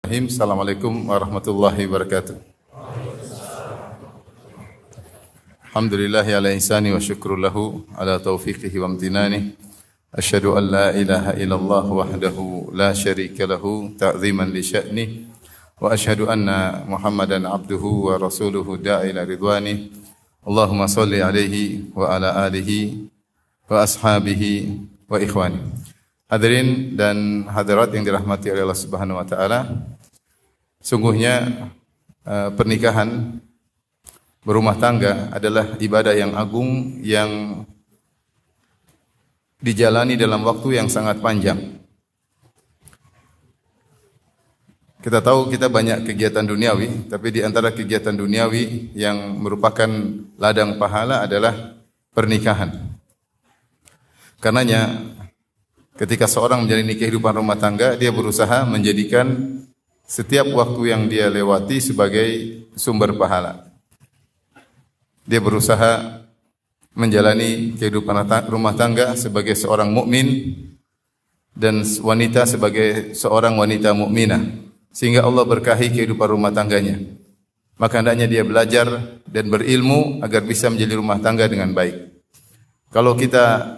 Assalamualaikum warahmatullahi wabarakatuh. Alhamdulillahi ala ihsani wa syukru lahu ala taufiqihi wa amtinani. Asyhadu an la ilaha illallah wahdahu la syarika lahu ta'ziman li sya'ni. Wa asyhadu anna Muhammadan abduhu wa rasuluhu da'i ila ridwani. Allahumma salli alaihi wa ala alihi wa ashabihi wa ikhwani. Hadirin dan hadirat yang dirahmati oleh Allah Subhanahu wa taala. Sungguhnya pernikahan berumah tangga adalah ibadah yang agung yang dijalani dalam waktu yang sangat panjang. Kita tahu kita banyak kegiatan duniawi, tapi di antara kegiatan duniawi yang merupakan ladang pahala adalah pernikahan. Karenanya ketika seorang menjalani kehidupan rumah tangga, dia berusaha menjadikan setiap waktu yang dia lewati sebagai sumber pahala. Dia berusaha menjalani kehidupan rumah tangga sebagai seorang mukmin dan wanita sebagai seorang wanita mukminah, sehingga Allah berkahi kehidupan rumah tangganya. Maka hendaknya dia belajar dan berilmu agar bisa menjadi rumah tangga dengan baik. Kalau kita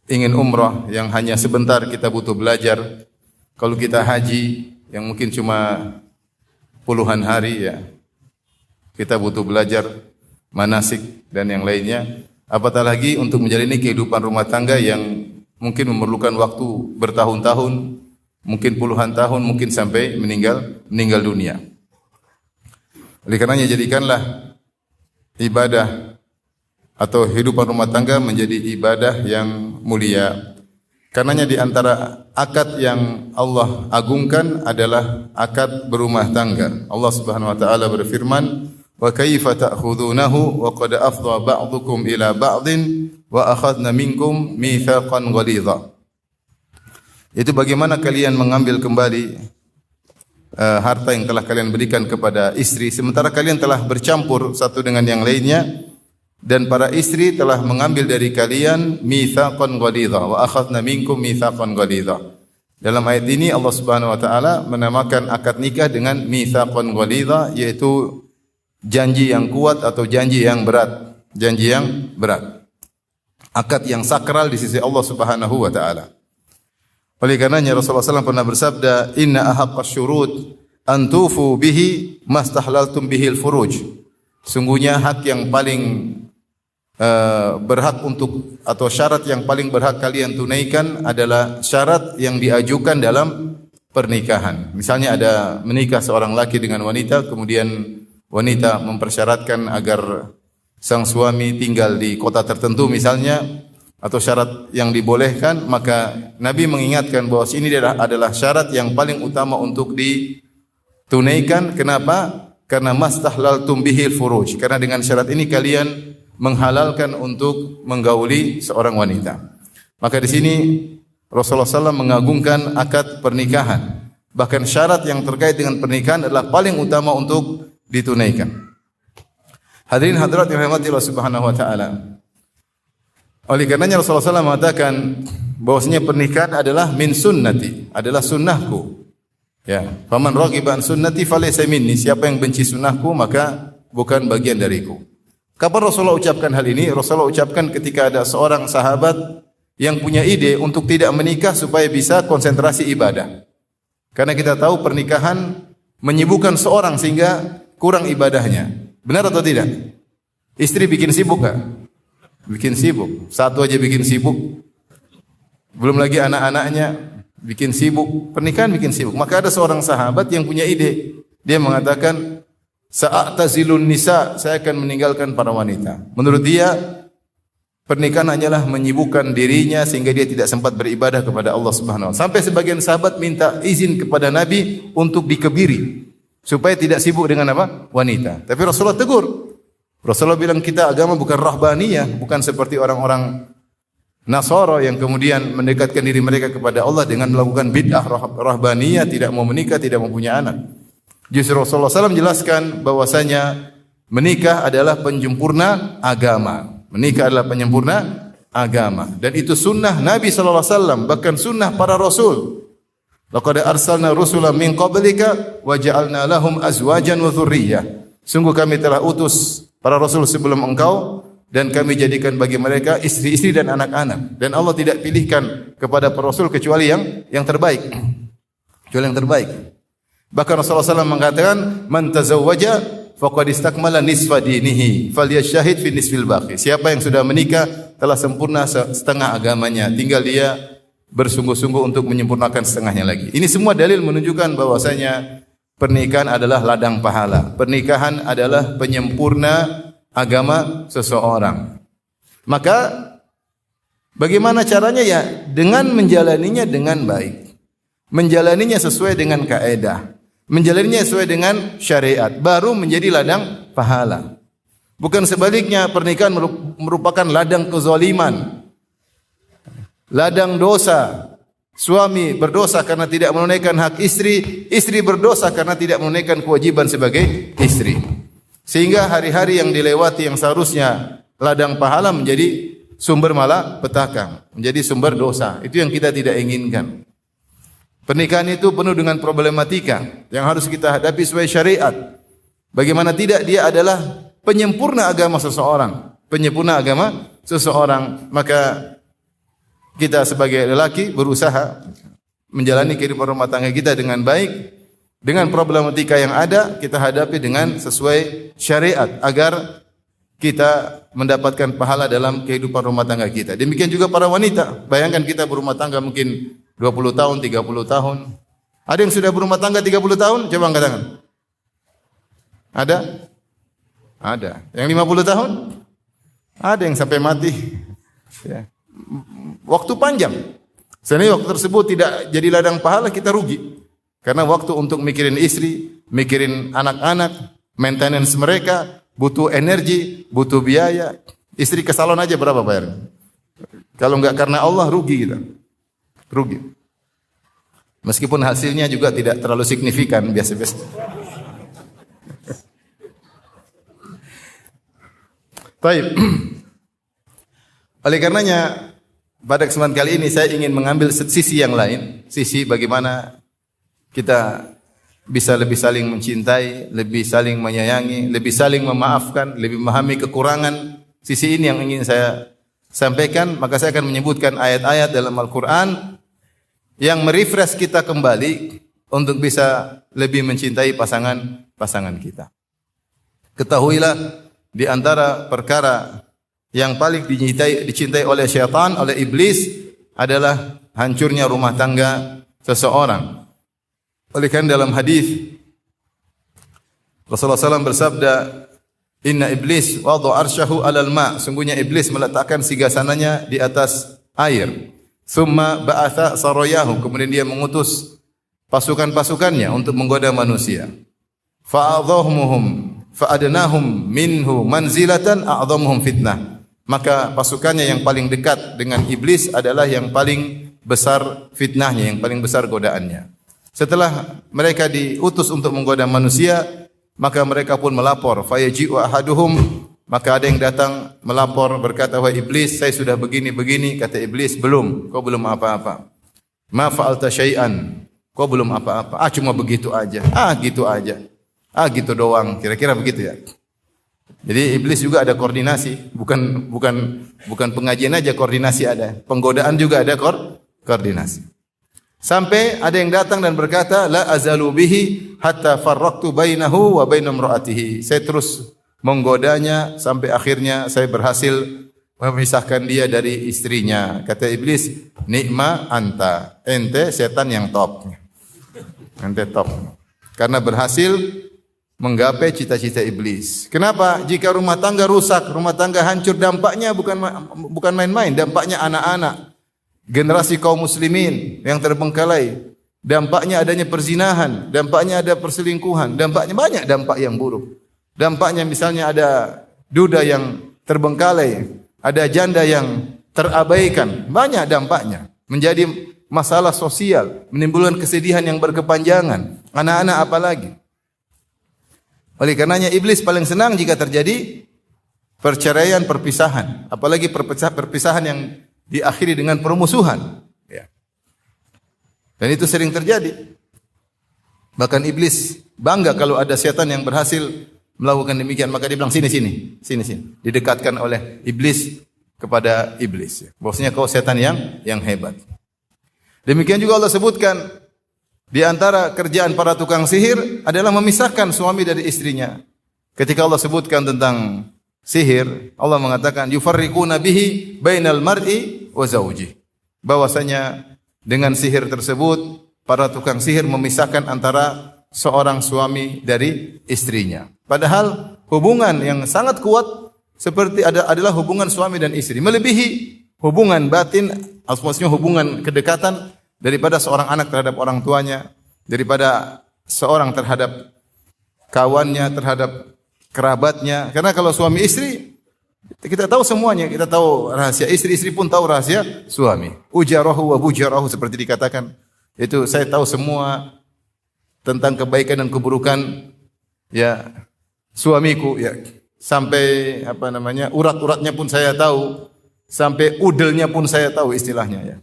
ingin umrah yang hanya sebentar, kita butuh belajar. Kalau kita haji yang mungkin cuma puluhan hari, ya kita butuh belajar manasik dan yang lainnya. Apatah lagi untuk menjalani kehidupan rumah tangga yang mungkin memerlukan waktu bertahun-tahun, mungkin puluhan tahun, mungkin sampai meninggal dunia. Oleh karenanya jadikanlah ibadah atau kehidupan rumah tangga menjadi ibadah yang mulia. Karenanya di antara akad yang Allah agungkan adalah akad berumah tangga. Allah Subhanahu wa taala berfirman, "Wa kaifa ta'khudunahu wa qad afdha ba'dukum ila ba'din wa akhadna minkum mitsaqan ghalidha." Itu bagaimana kalian mengambil kembali harta yang telah kalian berikan kepada istri sementara kalian telah bercampur satu dengan yang lainnya. Dan para istri telah mengambil dari kalian mitsaqan ghalidha wa akhadna minkum mitsaqan ghalidha. Dalam ayat ini Allah Subhanahu wa taala menamakan akad nikah dengan mitsaqan ghalidha, yaitu janji yang kuat atau janji yang berat, janji yang berat. Akad yang sakral di sisi Allah Subhanahu wa taala. Oleh karenanya Rasulullah SAW pernah bersabda, "Inna ahaqqasy syurut an tufu bihi mastahlaltum bihil furuj." Sungguhnya hak yang paling berhak untuk atau syarat yang paling berhak kalian tunaikan adalah syarat yang diajukan dalam pernikahan. Misalnya ada menikah seorang laki dengan wanita, kemudian wanita mempersyaratkan agar sang suami tinggal di kota tertentu misalnya, atau syarat yang dibolehkan, maka Nabi mengingatkan bahwa ini adalah syarat yang paling utama untuk ditunaikan. Kenapa? Karena mastahlaltum bihil furuj. Karena dengan syarat ini kalian menghalalkan untuk menggauli seorang wanita. Maka di sini Rasulullah SAW mengagungkan akad pernikahan. Bahkan syarat yang terkait dengan pernikahan adalah paling utama untuk ditunaikan. Hadirin hadirat yang dirahmati Allah Subhanahu wa taala. Oleh karenanya Rasulullah SAW mengatakan bahwasanya pernikahan adalah min sunnati, adalah sunnahku. Ya, faman raghiba an sunnati falaysa minni. Siapa yang benci sunnahku maka bukan bagian dariku. Kapan Rasulullah ucapkan hal ini? Rasulullah ucapkan ketika ada seorang sahabat yang punya ide untuk tidak menikah supaya bisa konsentrasi ibadah. Karena kita tahu pernikahan menyibukkan seorang sehingga kurang ibadahnya. Benar atau tidak? Istri bikin sibuk enggak? Bikin sibuk. Satu aja bikin sibuk. Belum lagi anak-anaknya bikin sibuk. Pernikahan bikin sibuk. Maka ada seorang sahabat yang punya ide. Dia mengatakan, "Sa'atazilun nisa," saya akan meninggalkan para wanita. Menurut dia, pernikahan hanyalah menyibukkan dirinya sehingga dia tidak sempat beribadah kepada Allah Subhanahu wa taala. Sampai sebagian sahabat minta izin kepada Nabi untuk dikebiri supaya tidak sibuk dengan apa? Wanita. Tapi Rasulullah tegur. Rasulullah bilang kita agama bukan rahbaniyah, bukan seperti orang-orang Nasara yang kemudian mendekatkan diri mereka kepada Allah dengan melakukan bid'ah rahbaniyah, tidak mau menikah, tidak mau punya anak. Justru Rasulullah SAW menjelaskan bahwasanya menikah adalah penyempurna agama. Menikah adalah penyempurna agama. Dan itu sunnah Nabi SAW, bahkan sunnah para Rasul. Laqad arsalna rusulan min qablika wa ja'alna lahum azwajan wa dzurriyyah. Sungguh kami telah utus para rasul sebelum engkau dan kami jadikan bagi mereka istri-istri dan anak-anak. Dan Allah tidak pilihkan kepada para rasul kecuali yang terbaik. Kecuali yang terbaik. Bahkan Rasulullah SAW mengatakan, "Man tazawwaja faqad istakmala nisfa dinihi, falyashhad fi nisfil baqi." Siapa yang sudah menikah telah sempurna setengah agamanya, tinggal dia bersungguh-sungguh untuk menyempurnakan setengahnya lagi. Ini semua dalil menunjukkan bahwasanya pernikahan adalah ladang pahala. Pernikahan adalah penyempurna agama seseorang. Maka bagaimana caranya? Ya dengan menjalaninya dengan baik. Menjalaninya sesuai dengan kaidah. Menjalaninya sesuai dengan syariat. Baru menjadi ladang pahala. Bukan sebaliknya, pernikahan merupakan ladang kezaliman. Ladang dosa. Suami berdosa karena tidak menunaikan hak istri, istri berdosa karena tidak menunaikan kewajiban sebagai istri. Sehingga hari-hari yang dilewati yang seharusnya ladang pahala menjadi sumber malapetaka, menjadi sumber dosa. Itu yang kita tidak inginkan. Pernikahan itu penuh dengan problematika yang harus kita hadapi sesuai syariat. Bagaimana tidak, dia adalah penyempurna agama seseorang. Penyempurna agama seseorang. Maka kita sebagai lelaki berusaha menjalani kehidupan rumah tangga kita dengan baik, dengan problematika yang ada kita hadapi dengan sesuai syariat agar kita mendapatkan pahala dalam kehidupan rumah tangga kita. Demikian juga para wanita. Bayangkan kita berumah tangga mungkin 20 tahun, 30 tahun. Ada yang sudah berumah tangga 30 tahun? Coba angkat tangan. Ada? Ada. Yang 50 tahun? Ada yang sampai mati. Ya. Waktu panjang. Sebenarnya waktu tersebut tidak jadi ladang pahala, kita rugi. Karena waktu untuk mikirin istri, mikirin anak-anak, maintenance mereka, butuh energi, butuh biaya. Istri ke salon aja berapa bayarnya? Kalau enggak karena Allah, rugi kita. Rugi. Meskipun hasilnya juga tidak terlalu signifikan, biasa-biasa. Baik. Oleh karenanya, pada kesempatan kali ini saya ingin mengambil sisi yang lain, sisi bagaimana kita bisa lebih saling mencintai, lebih saling menyayangi, lebih saling memaafkan, lebih memahami kekurangan. Sisi ini yang ingin saya sampaikan. Maka saya akan menyebutkan ayat-ayat dalam Al-Quran yang merefresh kita kembali untuk bisa lebih mencintai pasangan kita. Ketahuilah di antara perkara yang paling dicintai oleh syaitan, oleh iblis adalah hancurnya rumah tangga seseorang. Oleh karena dalam hadis Rasulullah SAW bersabda, "Inna iblis wada'a arsyahu 'alal ma'." Sungguhnya iblis meletakkan singgasananya di atas air. Tsumma ba'atha sarayahu. Kemudian dia mengutus pasukan-pasukannya untuk menggoda manusia. Fa'adhahumuhum fa'adnahum minhu manzilatan a'dhamuhum fitnah. Maka pasukannya yang paling dekat dengan iblis adalah yang paling besar fitnahnya, yang paling besar godaannya. Setelah mereka diutus untuk menggoda manusia, maka mereka pun melapor. Fayaji'u ahaduhum, maka ada yang datang melapor berkata, "Wahai iblis, saya sudah begini-begini." Kata iblis, "Belum, kau belum apa-apa." "Ma fa'alta syai'an." Kau belum apa-apa. Cuma begitu aja. Gitu aja. Gitu doang. Kira-kira begitu ya. Jadi iblis juga ada koordinasi, bukan pengajian aja koordinasi ada. Penggodaan juga ada koordinasi. Sampai ada yang datang dan berkata, "La azalu bihi hatta farraqtu bainahu wa baina imraatihi." Saya terus menggodanya sampai akhirnya saya berhasil memisahkan dia dari istrinya. Kata iblis, "Ni'ma anta." Ente setan yang top. Ente top. Karena berhasil menggapai cita-cita iblis. Kenapa? Jika rumah tangga rusak, rumah tangga hancur, dampaknya bukan main-main, dampaknya anak-anak, generasi kaum muslimin yang terbengkalai, dampaknya adanya perzinahan, dampaknya ada perselingkuhan, dampaknya banyak dampak yang buruk. Dampaknya misalnya ada duda yang terbengkalai, ada janda yang terabaikan, banyak dampaknya. Menjadi masalah sosial, menimbulkan kesedihan yang berkepanjangan. Anak-anak apalagi. Oleh karenanya iblis paling senang jika terjadi perceraian, perpisahan, apalagi perpisahan yang diakhiri dengan permusuhan. Ya. Dan itu sering terjadi. Bahkan iblis bangga kalau ada setan yang berhasil melakukan demikian, maka dia bilang sini. Didekatkan oleh iblis kepada iblis. Bahwasanya kau setan yang hebat. Demikian juga Allah sebutkan di antara kerjaan para tukang sihir adalah memisahkan suami dari istrinya. Ketika Allah sebutkan tentang sihir, Allah mengatakan yufarriquna bihi bainal mar'i wa zawji. Bahwasanya dengan sihir tersebut para tukang sihir memisahkan antara seorang suami dari istrinya. Padahal hubungan yang sangat kuat seperti adalah hubungan suami dan istri, melebihi hubungan batin, maksudnya hubungan kedekatan daripada seorang anak terhadap orang tuanya, daripada seorang terhadap kawannya, terhadap kerabatnya. Karena kalau suami istri kita tahu semuanya, kita tahu rahasia istri, istri pun tahu rahasia suami. Ujarahu wa bujarahu seperti dikatakan. Itu saya tahu semua tentang kebaikan dan keburukan ya suamiku ya. Sampai urat-uratnya pun saya tahu, sampai udelnya pun saya tahu istilahnya.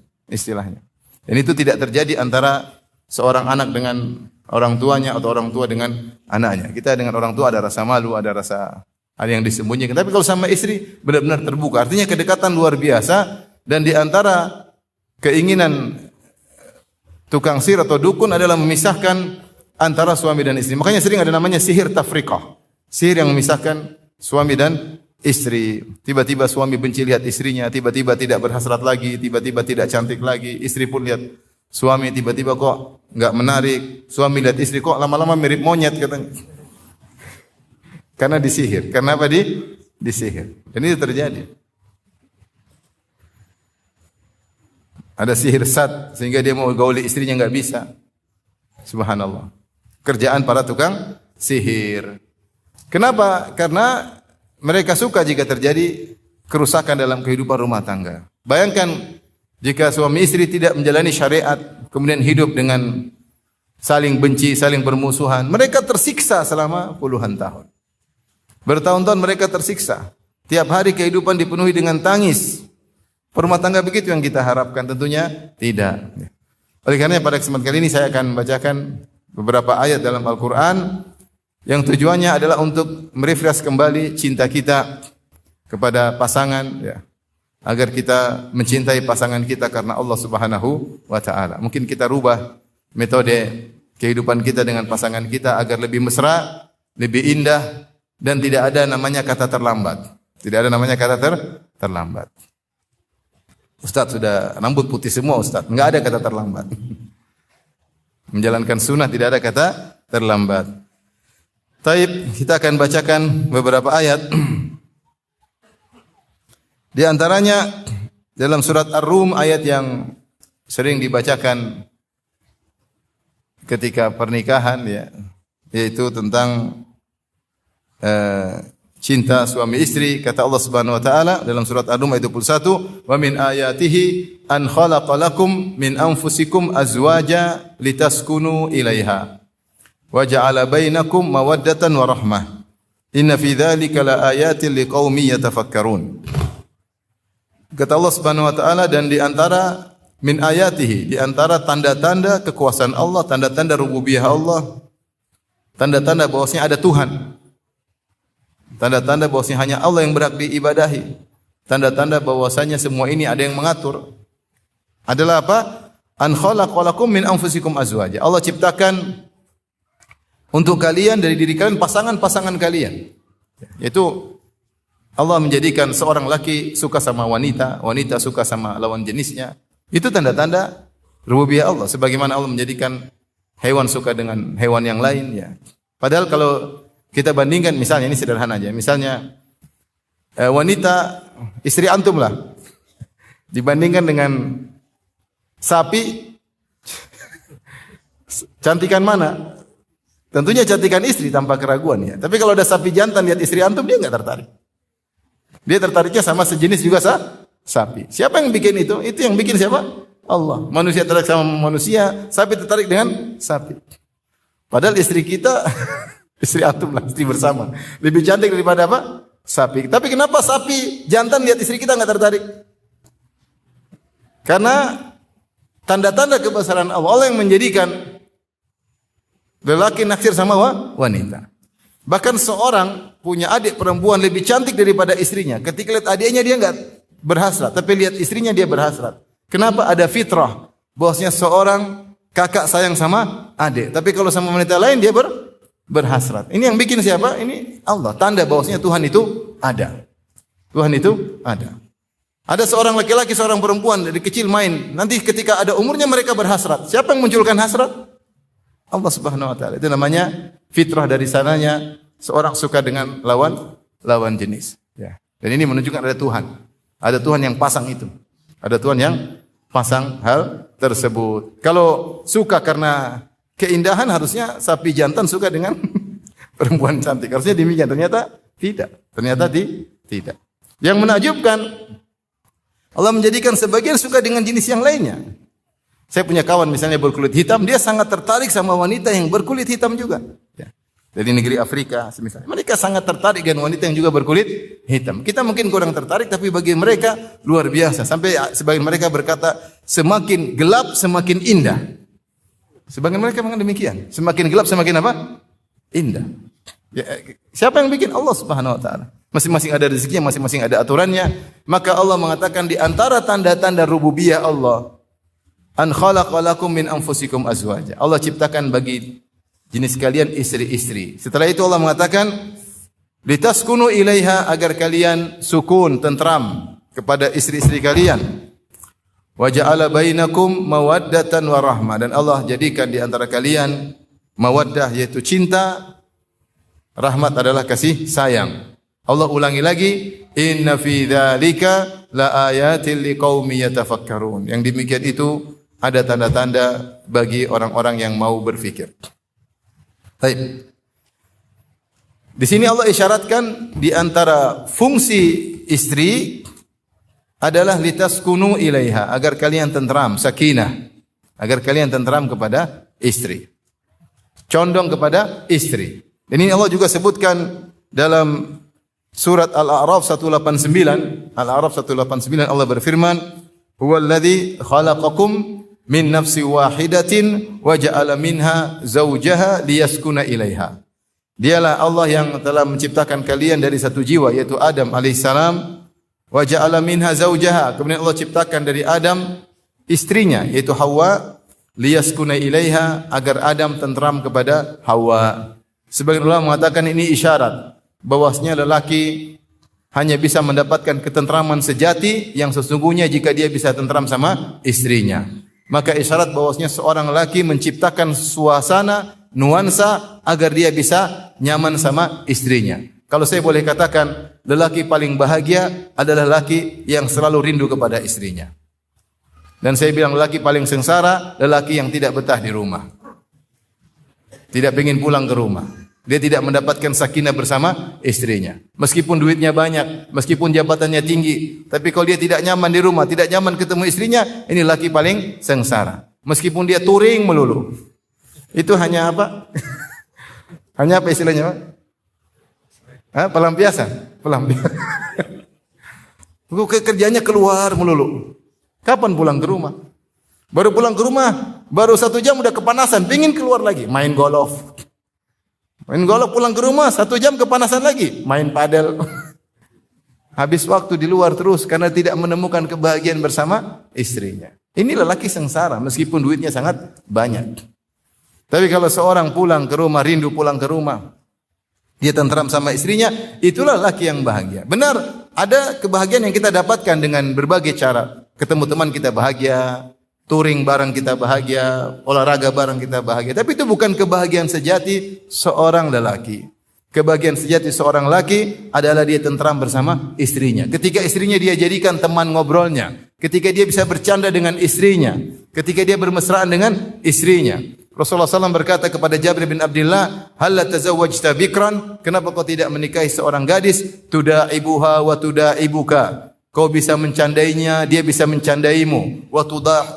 Dan itu tidak terjadi antara seorang anak dengan orang tuanya atau orang tua dengan anaknya. Kita dengan orang tua ada rasa malu, ada yang disembunyikan. Tapi kalau sama istri benar-benar terbuka. Artinya kedekatan luar biasa, dan di antara keinginan tukang sihir atau dukun adalah memisahkan antara suami dan istri. Makanya sering ada namanya sihir tafriqah. Sihir yang memisahkan suami dan istri. Tiba-tiba suami benci lihat istrinya, tiba-tiba tidak berhasrat lagi, tiba-tiba tidak cantik lagi. Istri pun lihat suami, tiba-tiba kok enggak menarik. Suami lihat istri kok lama-lama mirip monyet katanya. Karena disihir. Karena apa? Disihir. Dan itu terjadi. Ada sihir sad sehingga dia mau gauli istrinya enggak bisa. Subhanallah. Kerjaan para tukang sihir. Kenapa? Karena mereka suka jika terjadi kerusakan dalam kehidupan rumah tangga. Bayangkan jika suami istri tidak menjalani syariat, kemudian hidup dengan saling benci, saling bermusuhan, mereka tersiksa selama puluhan tahun. Bertahun-tahun mereka tersiksa. Tiap hari kehidupan dipenuhi dengan tangis. Rumah tangga begitu yang kita harapkan? Tentunya tidak. Oleh karena pada kesempatan kali ini saya akan membacakan beberapa ayat dalam Al-Quran yang tujuannya adalah untuk merefresh kembali cinta kita kepada pasangan, ya, agar kita mencintai pasangan kita karena Allah Subhanahu wa taala. Mungkin kita rubah metode kehidupan kita dengan pasangan kita agar lebih mesra, lebih indah, dan tidak ada namanya kata terlambat. Tidak ada namanya kata terlambat. Ustaz sudah rambut putih semua Ustaz, enggak ada kata terlambat. Menjalankan sunnah tidak ada kata terlambat. Taib, kita akan bacakan beberapa ayat. Di antaranya dalam surat Ar-Rum ayat yang sering dibacakan ketika pernikahan, ya, yaitu tentang cinta suami istri. Kata Allah Subhanahu wa taala dalam surat Ar-Rum ayat 21, "Wa min ayatihi an khalaqalakum min anfusikum azwaja litaskunu ilaiha wa ja'ala bainakum mawaddatan wa rahmah. Inna fi dzalika laayatin liqaumin yatafakkarun." Kata Allah Subhanahu wa taala, dan di antara min ayatihi, di antara tanda-tanda kekuasaan Allah, tanda-tanda rububiyah Allah, tanda-tanda bahwasanya ada Tuhan. Tanda-tanda bahwasanya hanya Allah yang berhak diibadahi. Tanda-tanda bahwasanya semua ini ada yang mengatur. Adalah apa? An khalaqalakum min anfusikum azwaja. Allah ciptakan untuk kalian dari diri kalian pasangan-pasangan kalian. Yaitu Allah menjadikan seorang laki suka sama wanita, wanita suka sama lawan jenisnya. Itu tanda-tanda rububiyah Allah. Sebagaimana Allah menjadikan hewan suka dengan hewan yang lain, ya. Padahal kalau kita bandingkan, misalnya ini sederhana aja. Misalnya wanita istri antum lah dibandingkan dengan sapi, cantikan mana? Tentunya cantikan istri tanpa keraguan, ya. Tapi kalau ada sapi jantan lihat istri antum, dia enggak tertarik. Dia tertariknya sama sejenis juga sapi. Siapa yang bikin itu? Itu yang bikin siapa? Allah. Manusia tertarik sama manusia, sapi tertarik dengan sapi. Padahal istri kita istri antum lah, istri bersama, lebih cantik daripada apa? Sapi. Tapi kenapa sapi jantan lihat istri kita enggak tertarik? Karena Tanda-tanda kebesaran Allah. Allah yang menjadikan lelaki naksir sama wanita. Bahkan seorang punya adik perempuan lebih cantik daripada istrinya. Ketika lihat adiknya dia enggak berhasrat, tapi lihat istrinya dia berhasrat. Kenapa? Ada fitrah bahwasanya seorang kakak sayang sama adik. Tapi kalau sama wanita lain dia berhasrat. Ini yang bikin siapa? Ini Allah. Tanda bahwasanya Tuhan itu ada. Tuhan itu ada. Ada seorang laki-laki, seorang perempuan dari kecil main. Nanti ketika ada umurnya mereka berhasrat. Siapa yang munculkan hasrat? Allah Subhanahu wa taala. Itu namanya fitrah dari sananya seorang suka dengan lawan jenis. Ya. Dan ini menunjukkan ada Tuhan. Ada Tuhan yang pasang itu. Ada Tuhan yang pasang hal tersebut. Kalau suka karena keindahan harusnya sapi jantan suka dengan perempuan cantik. Harusnya demikian. Ternyata tidak. Ternyata tidak. Yang menakjubkan, Allah menjadikan sebagian suka dengan jenis yang lainnya. Saya punya kawan misalnya berkulit hitam, dia sangat tertarik sama wanita yang berkulit hitam juga. Ya. Dari negeri Afrika, misalnya. Mereka sangat tertarik dengan wanita yang juga berkulit hitam. Kita mungkin kurang tertarik, tapi bagi mereka luar biasa. Sampai sebagian mereka berkata, semakin gelap semakin indah. Sebagian mereka mengatakan demikian. Semakin gelap semakin apa? Indah. Ya, siapa yang bikin? Allah Subhanahu wa taala. Masing-masing ada rezekinya, masing-masing ada aturannya. Maka Allah mengatakan di antara tanda-tanda rububiyah Allah, an khalaqa lakum min anfusikum azwaja. Allah ciptakan bagi jenis kalian istri-istri. Setelah itu Allah mengatakan litaskunu ilaiha, agar kalian sukun, tentram kepada istri-istri kalian. Wa ja'ala bainakum mawaddatan wa rahmah, dan Allah jadikan di antara kalian mawaddah yaitu cinta, rahmat adalah kasih sayang. Allah ulangi lagi, inna fi dzalika laayatil liqaumi yatafakkarun. Yang demikian itu ada tanda-tanda bagi orang-orang yang mau berfikir. Baik. Di sini Allah isyaratkan di antara fungsi istri adalah litaskunu ilaiha, agar kalian tentram, sakinah, agar kalian tentram kepada istri. Condong kepada istri. Dan ini Allah juga sebutkan dalam surat Al-A'raf 189. Al-A'raf 189 Allah berfirman, "Huwallazi khalaqakum min nafsi wahidatin wa ja'ala minha zawjaha liyaskuna ilaiha." Dialah Allah yang telah menciptakan kalian dari satu jiwa, yaitu Adam alaihissalam. Wa ja'ala minha zawjaha. Kemudian Allah ciptakan dari Adam istrinya, yaitu Hawa, liyaskuna ilaiha, agar Adam tentram kepada Hawa. Sebagian ulama mengatakan ini isyarat bahwasanya lelaki hanya bisa mendapatkan ketentraman sejati yang sesungguhnya jika dia bisa tentram sama istrinya. Maka isyarat bahwasanya seorang lelaki menciptakan suasana, nuansa agar dia bisa nyaman sama istrinya. Kalau saya boleh katakan, lelaki paling bahagia adalah lelaki yang selalu rindu kepada istrinya. Dan saya bilang lelaki paling sengsara, lelaki yang tidak betah di rumah. Tidak ingin pulang ke rumah. Dia tidak mendapatkan sakinah bersama istrinya. Meskipun duitnya banyak, meskipun jabatannya tinggi, tapi kalau dia tidak nyaman di rumah, tidak nyaman ketemu istrinya, ini laki paling sengsara. Meskipun dia touring melulu. Itu hanya apa? Hanya apa istilahnya, Pak? Pelampiasan. Pelampiasan. Kerjanya keluar melulu. Kapan pulang ke rumah? Baru pulang ke rumah, baru 1 jam udah kepanasan, pingin keluar lagi, main golf. Main golf pulang ke rumah 1 jam kepanasan lagi, main padel. Habis waktu di luar terus karena tidak menemukan kebahagiaan bersama istrinya. Ini lelaki sengsara meskipun duitnya sangat banyak. Tapi kalau seorang pulang ke rumah, rindu pulang ke rumah, dia tentram sama istrinya, itulah lelaki yang bahagia. Benar, ada kebahagiaan yang kita dapatkan dengan berbagai cara. Ketemu teman kita bahagia, touring bareng kita bahagia, olahraga bareng kita bahagia. Tapi itu bukan kebahagiaan sejati seorang lelaki. Kebahagiaan sejati seorang lelaki adalah dia tentram bersama istrinya. Ketika istrinya dia jadikan teman ngobrolnya. Ketika dia bisa bercanda dengan istrinya. Ketika dia bermesraan dengan istrinya. Rasulullah SAW berkata kepada Jabir bin Abdullah, "Hal tazawwajta bikran?" Kenapa kau tidak menikahi seorang gadis? Tudaibuha wa tudaibuka. Kau bisa mencandainya, dia bisa mencandaimu. Wa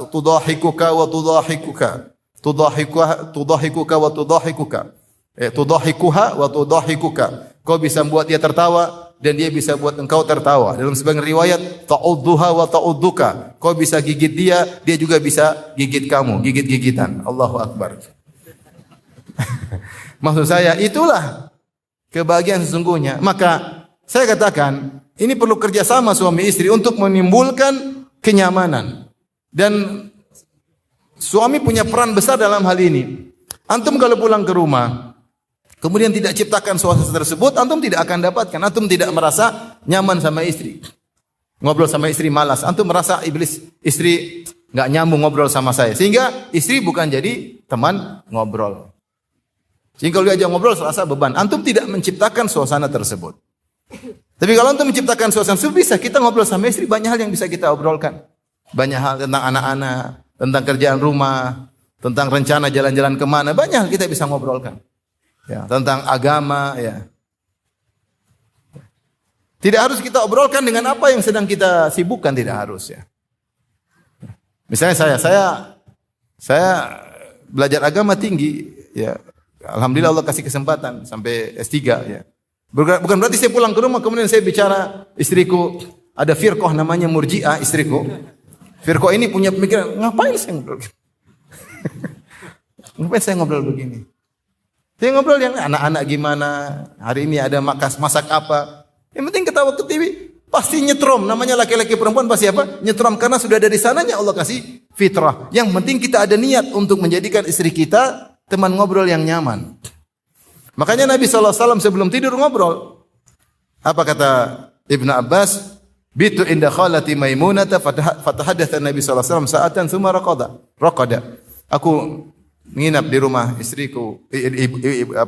tudahikuka wa tudahikuka. Tudahikuka wa tudahikuka. Tudahikuha wa tudahikuka. Kau bisa membuat dia tertawa, dan dia bisa buat engkau tertawa. Dalam sebagian riwayat, ta'udduha wa ta'udduka. Kau bisa gigit dia, dia juga bisa gigit kamu, gigit-gigitan. Allahu Akbar. Maksud saya, itulah kebahagiaan sesungguhnya. Maka saya katakan, ini perlu kerjasama suami istri untuk menimbulkan kenyamanan. Dan suami punya peran besar dalam hal ini. Antum kalau pulang ke rumah, kemudian tidak ciptakan suasana tersebut, antum tidak akan dapatkan. Antum tidak merasa nyaman sama istri. Ngobrol sama istri malas. Antum merasa istri nggak nyambung ngobrol sama saya. Sehingga istri bukan jadi teman ngobrol. Sehingga kalau diajak ngobrol serasa beban. Antum tidak menciptakan suasana tersebut. Tapi kalau antum menciptakan suasana tersebut, bisa kita ngobrol sama istri. Banyak hal yang bisa kita obrolkan. Banyak hal tentang anak-anak, tentang kerjaan rumah, tentang rencana jalan-jalan kemana. Banyak hal kita bisa ngobrolkan. Ya, tentang agama. Ya. Tidak harus kita obrolkan dengan apa yang sedang kita sibukkan. Tidak harus. Ya. Misalnya saya belajar agama tinggi. Ya. Alhamdulillah Allah kasih kesempatan sampai S3 ya. Bukan berarti saya pulang ke rumah kemudian saya bicara istriku, ada firqah namanya Murji'ah istriku. Firqah ini punya pemikiran, ngapain saya ngobrol? Ngapain saya ngobrol begini? Saya ngobrol yang anak-anak gimana, hari ini ada masak apa. Yang penting ketawa ke TV, pasti nyetrom. Namanya laki-laki perempuan pasti apa? Nyetrom karena sudah dari sananya Allah kasih fitrah. Yang penting kita ada niat untuk menjadikan istri kita teman ngobrol yang nyaman. Makanya Nabi SAW sebelum tidur ngobrol. Apa kata Ibnu Abbas? Bitu inda khalati Maimunata fatahadatha Nabi SAW sa'atan thumma raqada. Aku menginap di rumah istriku,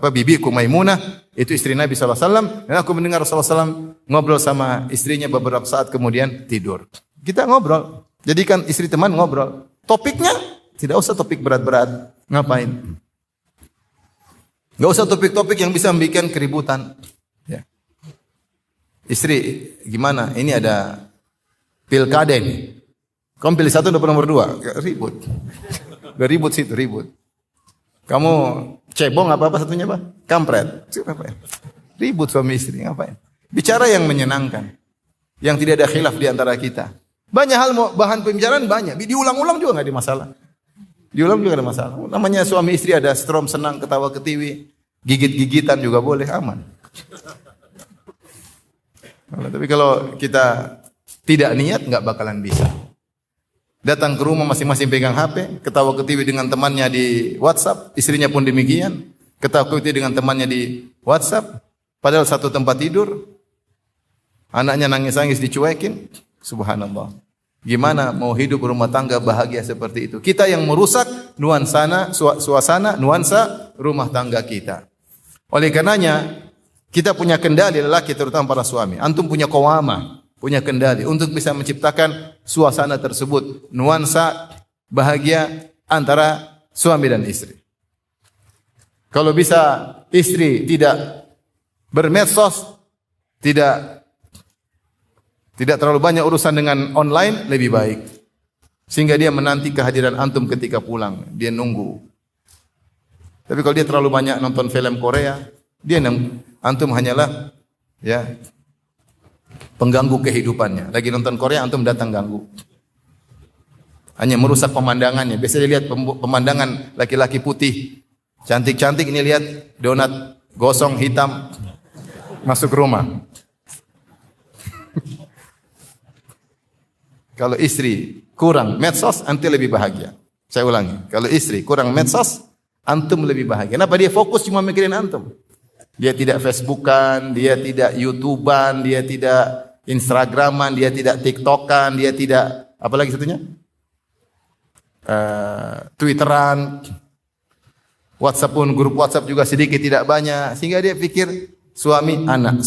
bibiku Maimunah, itu istri Nabi SAW. Dan aku mendengar Rasulullah SAW ngobrol sama istrinya beberapa saat kemudian tidur. Kita ngobrol. Jadikan istri teman ngobrol. Topiknya tidak usah topik berat-berat. Ngapain? Gak usah topik-topik yang bisa membuat keributan. Ya. Istri, gimana? Ini ada pilkada ini. Kamu pilih satu dapat nomor 2. Ribut. Gak ribut situ, ribut. Kamu cebong apa satunya apa? Kampret. Ngapain? Ribut suami istri, ngapain? Bicara yang menyenangkan. Yang tidak ada khilaf di antara kita. Banyak hal bahan pembicaraan banyak. Diulang-ulang juga gak ada masalah. Diulang juga ada masalah. Namanya suami istri ada strom senang ketawa ke TV, gigit-gigitan juga boleh, aman. Tapi kalau kita tidak niat nggak bakalan bisa. Datang ke rumah masing-masing pegang HP, ketawa ke TV dengan temannya di WhatsApp, istrinya pun demikian, ketawa ke TV dengan temannya di WhatsApp, padahal satu tempat tidur, anaknya nangis-nangis dicuekin, subhanallah. Gimana mau hidup rumah tangga bahagia seperti itu? Kita yang merusak suasana, nuansa rumah tangga kita. Oleh karenanya, kita punya kendali lelaki terutama para suami. Antum punya qawamah, punya kendali untuk bisa menciptakan suasana tersebut, nuansa bahagia antara suami dan istri. Kalau bisa istri tidak bermedsos, tidak terlalu banyak urusan dengan online, lebih baik. Sehingga dia menanti kehadiran antum ketika pulang. Dia nunggu. Tapi kalau dia terlalu banyak nonton film Korea, antum hanyalah ya pengganggu kehidupannya. Lagi nonton Korea, antum datang ganggu. Hanya merusak pemandangannya. Biasanya lihat pemandangan laki-laki putih. Cantik-cantik, ini lihat donat gosong hitam masuk rumah. Kalau istri kurang medsos, antum lebih bahagia. Saya ulangi, kalau istri kurang medsos, antum lebih bahagia. Kenapa? Dia fokus cuma mikirin antum. Dia tidak Facebookan, dia tidak YouTubean, dia tidak Instagraman, dia tidak TikTokan, dia tidak apa lagi satunya? Twitteran, WhatsApp pun, grup WhatsApp juga sedikit tidak banyak, sehingga dia pikir suami, anak.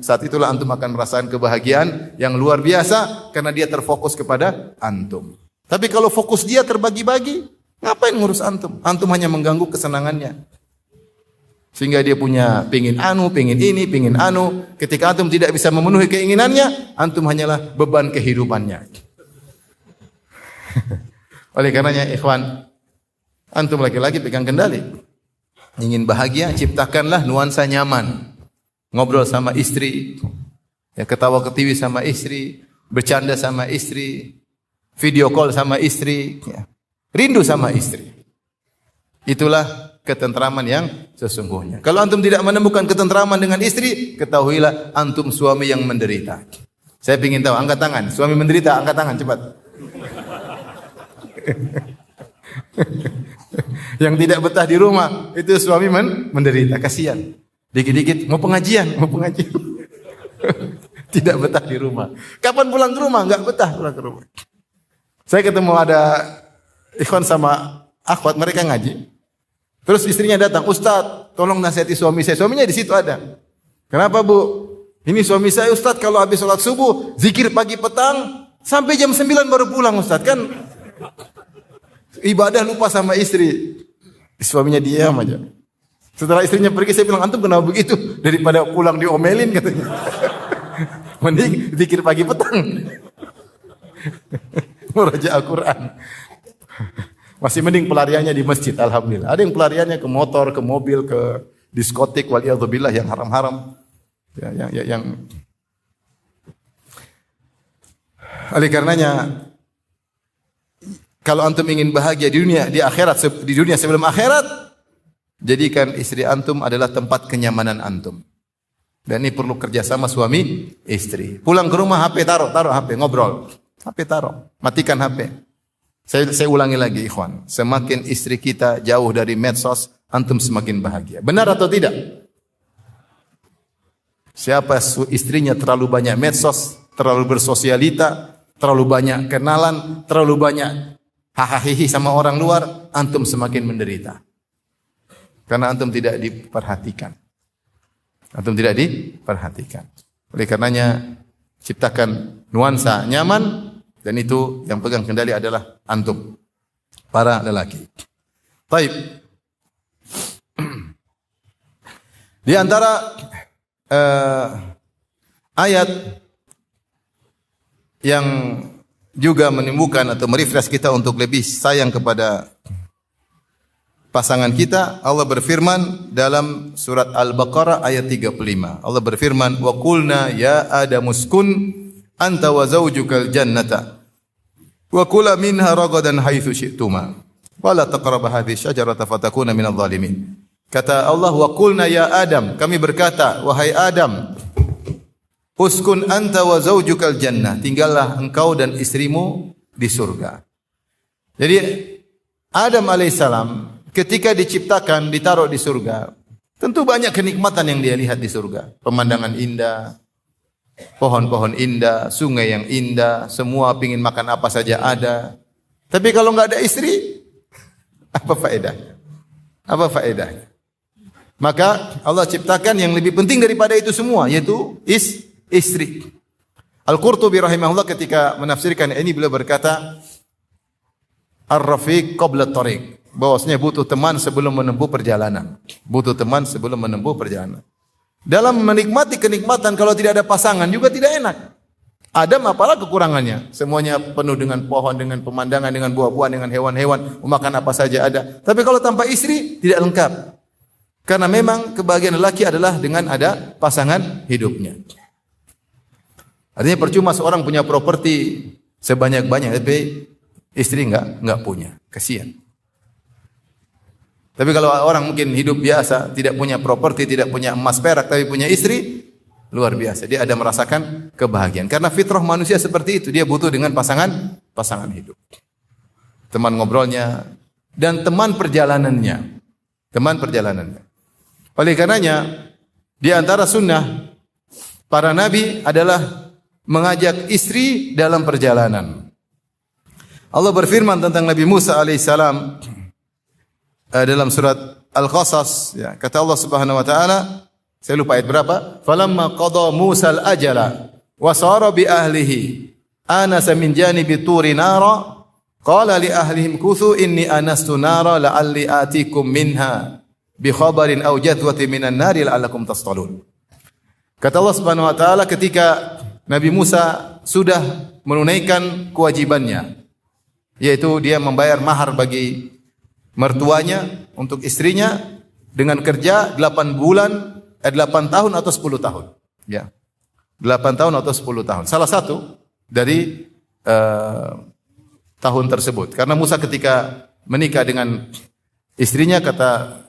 Saat itulah antum akan merasakan kebahagiaan yang luar biasa karena dia terfokus kepada antum. Tapi kalau fokus dia terbagi-bagi, ngapain ngurus antum? Antum hanya mengganggu kesenangannya. Sehingga dia punya pingin ini, pingin anu. Ketika antum tidak bisa memenuhi keinginannya, antum hanyalah beban kehidupannya. Oleh karenanya ikhwan, antum laki-laki pegang kendali. Ingin bahagia, ciptakanlah nuansa nyaman. ngobrol sama istri, ya ketawa ketiwi sama istri, bercanda sama istri, video call sama istri, ya. Rindu sama istri. Itulah ketentraman yang sesungguhnya. Kalau antum tidak menemukan ketentraman dengan istri, ketahuilah antum suami yang menderita. Saya ingin tahu, angkat tangan. Suami menderita, angkat tangan cepat. Yang tidak betah di rumah, itu suami menderita, kasihan. Dikit-dikit mau pengajian. Tidak betah di rumah. Kapan pulang ke rumah? Enggak betah pulang ke rumah. Saya ketemu ada ikhwan sama akhwat, mereka ngaji. Terus istrinya datang, "Ustaz, tolong nasihati suami saya." Suaminya di situ ada. "Kenapa, Bu?" "Ini suami saya, Ustaz, kalau habis sholat subuh, zikir pagi petang, sampai jam 9 baru pulang, Ustaz." Kan ibadah lupa sama istri. Suaminya diam aja. Setelah istrinya pergi, saya bilang, "Antum kenapa begitu? Daripada pulang diomelin," katanya. Mending zikir pagi petang. Muraja Al-Quran. Masih mending pelariannya di masjid, alhamdulillah. Ada yang pelariannya ke motor, ke mobil, ke diskotik, waliyadzubillah, yang haram-haram. Yang oleh karenanya, kalau antum ingin bahagia di dunia, di akhirat, di dunia sebelum akhirat, jadikan istri antum adalah tempat kenyamanan antum. Dan ini perlu kerjasama suami istri. Pulang ke rumah HP taruh HP, ngobrol. HP taruh, matikan HP. Saya ulangi lagi, ikhwan. Semakin istri kita jauh dari medsos, antum semakin bahagia. Benar atau tidak? Siapa istrinya terlalu banyak medsos, terlalu bersosialita, terlalu banyak kenalan, terlalu banyak hahaha sama orang luar, antum semakin menderita. Karena antum tidak diperhatikan. Antum tidak diperhatikan. Oleh karenanya, ciptakan nuansa nyaman, dan itu yang pegang kendali adalah antum, para lelaki. Baik. Di antara ayat yang juga menimbulkan atau merefresh kita untuk lebih sayang kepada pasangan kita, Allah berfirman dalam surat Al-Baqarah ayat 35. Allah berfirman, "Wa qulna ya Adamuskun anta wa zawjukal jannata wa kula minha ragadan haitsu syi'tuma wa la taqrabu hadhihi syajarata fatakuna minadh dhalimin." Kata Allah, "Wa qulna ya Adam," kami berkata, wahai Adam, "uskun anta wa zawjukal jannah," tinggallah engkau dan istrimu di surga. Jadi Adam alaihissalam ketika diciptakan, ditaruh di surga, tentu banyak kenikmatan yang dia lihat di surga. Pemandangan indah, pohon-pohon indah, sungai yang indah, semua pingin makan apa saja ada. Tapi kalau enggak ada istri, apa faedahnya? Apa faedahnya? Maka Allah ciptakan yang lebih penting daripada itu semua, yaitu istri. Al-Qurtubi rahimahullah ketika menafsirkan ini, beliau berkata, "Ar-rafiq qabla at-tariq." Bahwasanya butuh teman sebelum menempuh perjalanan. Butuh teman sebelum menempuh perjalanan. Dalam menikmati kenikmatan, kalau tidak ada pasangan juga tidak enak. Adam apalah kekurangannya? Semuanya penuh dengan pohon, dengan pemandangan, dengan buah-buahan, dengan hewan-hewan, makan apa saja ada. Tapi kalau tanpa istri tidak lengkap. Karena memang kebahagiaan lelaki adalah dengan ada pasangan hidupnya. Artinya percuma seorang punya properti sebanyak-banyak, tapi istri enggak punya, kasihan. Tapi kalau orang mungkin hidup biasa, tidak punya properti, tidak punya emas perak, tapi punya istri, luar biasa. Dia ada merasakan kebahagiaan. Karena fitrah manusia seperti itu, dia butuh dengan pasangan hidup. Teman ngobrolnya dan teman perjalanannya. Teman perjalanannya. Oleh karenanya, di antara sunnah para nabi adalah mengajak istri dalam perjalanan. Allah berfirman tentang Nabi Musa alaihissalam dalam surat Al-Qasas, ya, kata Allah Subhanahu wa taala, saya lupa ayat berapa, "Falamma qada Musa al-ajala wa sara bi ahlihi anasa min janibi turi nara qala li ahlihim kuthu inni anastu nara la'alli atikum minha bi khabarin aw jadwatin minan nari la'allakum tastalun." Kata Allah Subhanahu wa taala ketika Nabi Musa sudah menunaikan kewajibannya, yaitu dia membayar mahar bagi mertuanya untuk istrinya dengan kerja 8 bulan 8 tahun atau 10 tahun. Ya. 8 tahun atau 10 tahun. Salah satu dari tahun tersebut. Karena Musa ketika menikah dengan istrinya, kata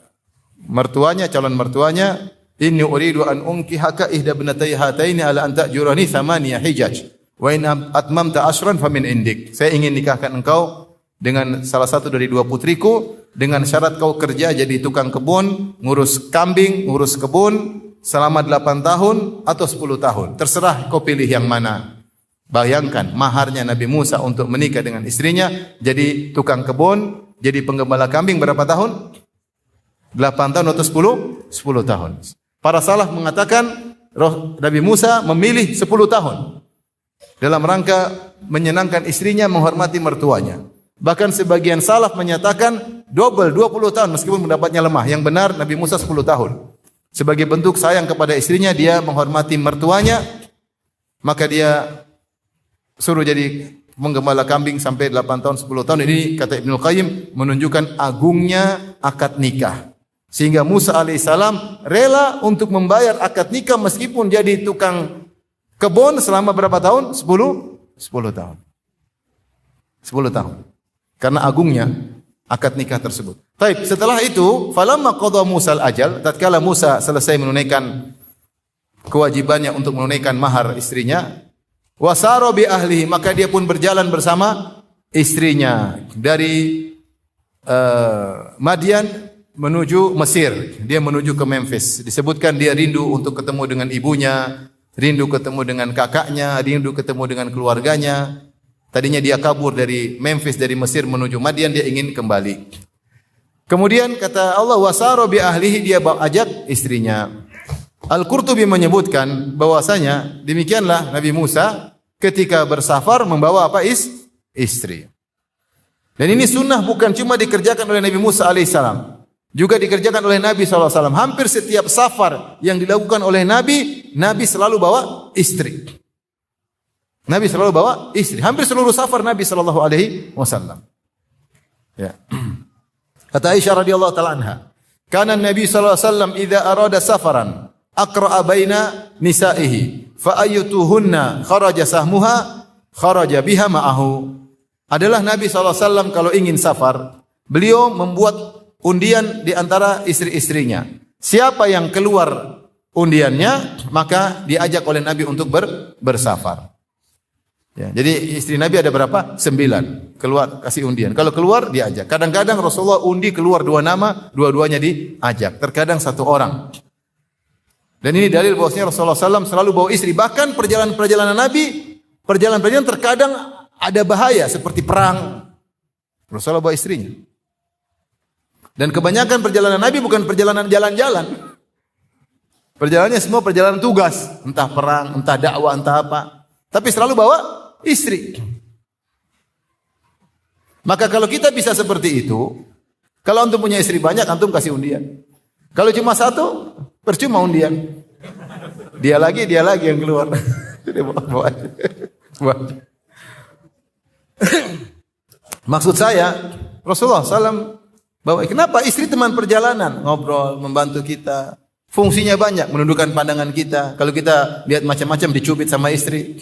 mertuanya, calon mertuanya, inni uridu an unkihaka ihda ibnatayya hataini ala an ta'jurani thamaniya hijaj wa in atmamta ashran famin indik. Saya ingin nikahkan engkau dengan salah satu dari dua putriku dengan syarat kau kerja jadi tukang kebun, ngurus kambing, ngurus kebun selama 8 tahun atau 10 tahun. Terserah kau pilih yang mana. Bayangkan maharnya Nabi Musa untuk menikah dengan istrinya jadi tukang kebun, jadi penggembala kambing berapa tahun? 8 tahun atau 10? 10 tahun. Para salaf mengatakan Nabi Musa memilih 10 tahun dalam rangka menyenangkan istrinya, menghormati mertuanya. Bahkan sebagian salaf menyatakan double 20 tahun meskipun pendapatnya lemah. Yang benar Nabi Musa 10 tahun. Sebagai bentuk sayang kepada istrinya, dia menghormati mertuanya, maka dia suruh jadi menggembala kambing sampai 8 tahun 10 tahun. Ini kata Ibnu Qayyim menunjukkan agungnya akad nikah. Sehingga Musa alaihissalam rela untuk membayar akad nikah meskipun jadi tukang kebun selama berapa tahun? 10 tahun. 10 tahun. Karena agungnya akad nikah tersebut. Baik, setelah itu, falamma qada Musa al-ajal, tatkala Musa selesai menunaikan kewajibannya untuk menunaikan mahar istrinya, wasara bi ahlihi, maka dia pun berjalan bersama istrinya dari Madian menuju Mesir. Dia menuju ke Memphis. Disebutkan dia rindu untuk ketemu dengan ibunya, rindu ketemu dengan kakaknya, rindu ketemu dengan keluarganya. Tadinya dia kabur dari Memphis, dari Mesir menuju Madian, dia ingin kembali. Kemudian kata Allah, wasara bi ahlihi, dia ajak istrinya. Al-Qurtubi menyebutkan bahwasanya demikianlah Nabi Musa ketika bersafar membawa apa? Istri. Dan ini sunnah bukan cuma dikerjakan oleh Nabi Musa alaihissalam, juga dikerjakan oleh Nabi SAW. Hampir setiap safar yang dilakukan oleh Nabi, Nabi selalu bawa istri. Nabi selalu bawa istri. Hampir seluruh safar Nabi SAW. Ya. Kata Aisyah radhiyallahu taala anha, "Kana Nabi sallallahu alaihi wasallam idza arada safaran aqra'a baina nisa'ihi fa ayyutuhunna kharaja sahmuha kharaja biha ma'ahu." Adalah Nabi sallallahu alaihi wasallam kalau ingin safar, beliau membuat undian di antara istri-istrinya. Siapa yang keluar undiannya, maka diajak oleh Nabi untuk bersafar. Ya, jadi istri Nabi ada berapa? 9. Keluar kasih undian. Kalau keluar diajak. Kadang-kadang Rasulullah undi keluar 2 nama, dua-duanya diajak. Terkadang 1 orang. Dan ini dalil bahwasanya Rasulullah SAW selalu bawa istri. Bahkan perjalanan Nabi, perjalanan terkadang ada bahaya seperti perang. Rasulullah bawa istrinya. Dan kebanyakan perjalanan Nabi bukan perjalanan jalan-jalan. Perjalanannya semua perjalanan tugas. Entah perang, entah dakwah, entah apa. Tapi selalu bawa istri. Maka kalau kita bisa seperti itu, kalau antum punya istri banyak, antum kasih undian. Kalau cuma 1, percuma undian. Dia lagi yang keluar. Bawa. Maksud saya, Rasulullah SAW bawa. Kenapa? Istri teman perjalanan, ngobrol, membantu kita. Fungsinya banyak, menundukkan pandangan kita. Kalau kita lihat macam-macam, dicubit sama istri.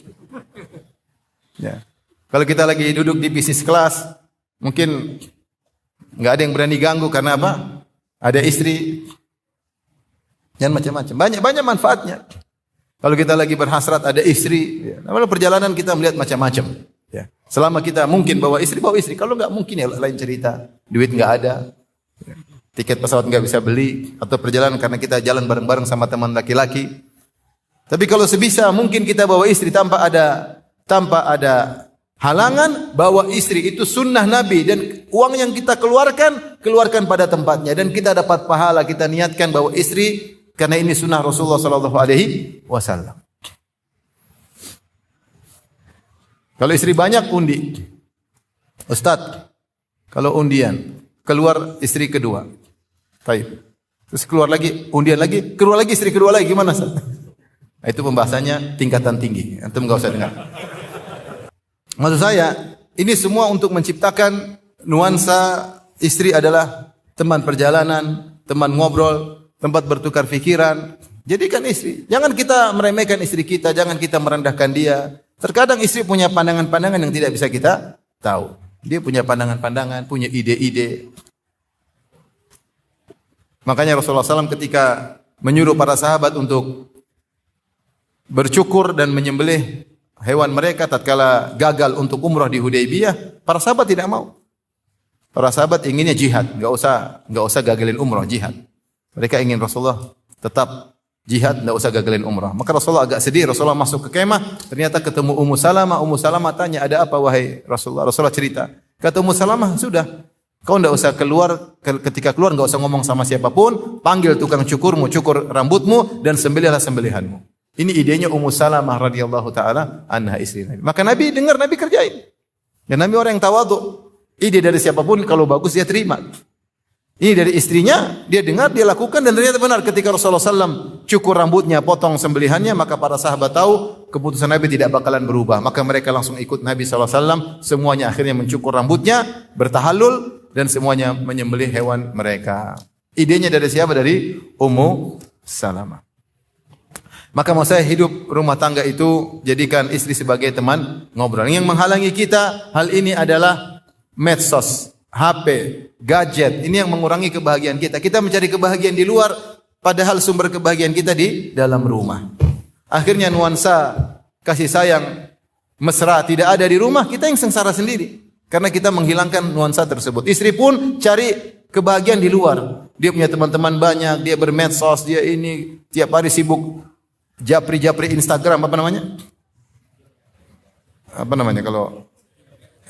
Ya. Kalau kita lagi duduk di bisnis kelas, mungkin nggak ada yang berani ganggu karena apa? Ada istri. Dan macam-macam. Banyak manfaatnya. Kalau kita lagi berhasrat ada istri, ya. Lalu perjalanan kita melihat macam-macam. Ya. Selama kita mungkin bawa istri. Kalau nggak mungkin ya lain cerita. Duit nggak ada. Ya. Tiket pesawat nggak bisa beli, atau perjalanan karena kita jalan bareng-bareng sama teman laki-laki. Tapi kalau sebisa mungkin kita bawa istri tanpa ada halangan, bawa istri itu sunnah Nabi, dan uang yang kita keluarkan pada tempatnya, dan kita dapat pahala. Kita niatkan bawa istri karena ini sunnah Rasulullah sallallahu alaihi wasallam. Kalau istri banyak undi. Ustaz, kalau undian keluar istri kedua. Baik. Terus keluar lagi, undian lagi, keluar lagi istri kedua lagi, gimana Ustaz? Nah, itu pembahasannya tingkatan tinggi. Antum enggak usah dengar. Maksud saya, ini semua untuk menciptakan nuansa istri adalah teman perjalanan, teman ngobrol, tempat bertukar pikiran, Jadikan istri. Jangan kita meremehkan istri kita, jangan kita merendahkan dia. Terkadang istri punya pandangan-pandangan yang tidak bisa kita tahu. Dia punya pandangan-pandangan, punya ide-ide. Makanya Rasulullah SAW ketika menyuruh para sahabat untuk bercukur dan menyembelih hewan mereka tatkala gagal untuk umrah di Hudaybiyah, para sahabat tidak mau. Para sahabat inginnya jihad, enggak usah gagalin umrah, jihad. Mereka ingin Rasulullah tetap jihad, enggak usah gagalin umrah. Maka Rasulullah agak sedih, Rasulullah masuk ke kemah, ternyata ketemu Ummu Salamah. Ummu Salamah tanya, "Ada apa wahai Rasulullah?" Rasulullah cerita. Kata Ummu Salamah, "Sudah, kau enggak usah keluar, ketika keluar enggak usah ngomong sama siapapun, panggil tukang cukurmu, cukur rambutmu dan sembelihlah sembelihanmu." Ini idenya Ummu Salamah radhiyallahu taala anha, istri Nabi. Maka Nabi dengar, Nabi kerjain. Dan Nabi orang yang tawadhu. Ide dari siapapun kalau bagus dia terima. Ini dari istrinya, dia dengar, dia lakukan dan ternyata benar. Ketika Rasulullah SAW cukur rambutnya, potong sembelihannya, maka para sahabat tahu keputusan Nabi tidak bakalan berubah. Maka mereka langsung ikut Nabi SAW. Semuanya akhirnya mencukur rambutnya, bertahalul dan semuanya menyembelih hewan mereka. Idenya dari siapa? Dari Ummu Salamah. Maka mau saya hidup rumah tangga itu jadikan istri sebagai teman ngobrol. Yang menghalangi kita hal ini adalah medsos, HP, gadget. Ini yang mengurangi kebahagiaan kita. Kita mencari kebahagiaan di luar, padahal sumber kebahagiaan kita di dalam rumah. Akhirnya nuansa kasih sayang mesra tidak ada di rumah, kita yang sengsara sendiri. Karena kita menghilangkan nuansa tersebut. Istri pun cari kebahagiaan di luar. Dia punya teman-teman banyak, dia bermedsos, dia ini tiap hari sibuk japri Instagram, apa namanya? Apa namanya kalau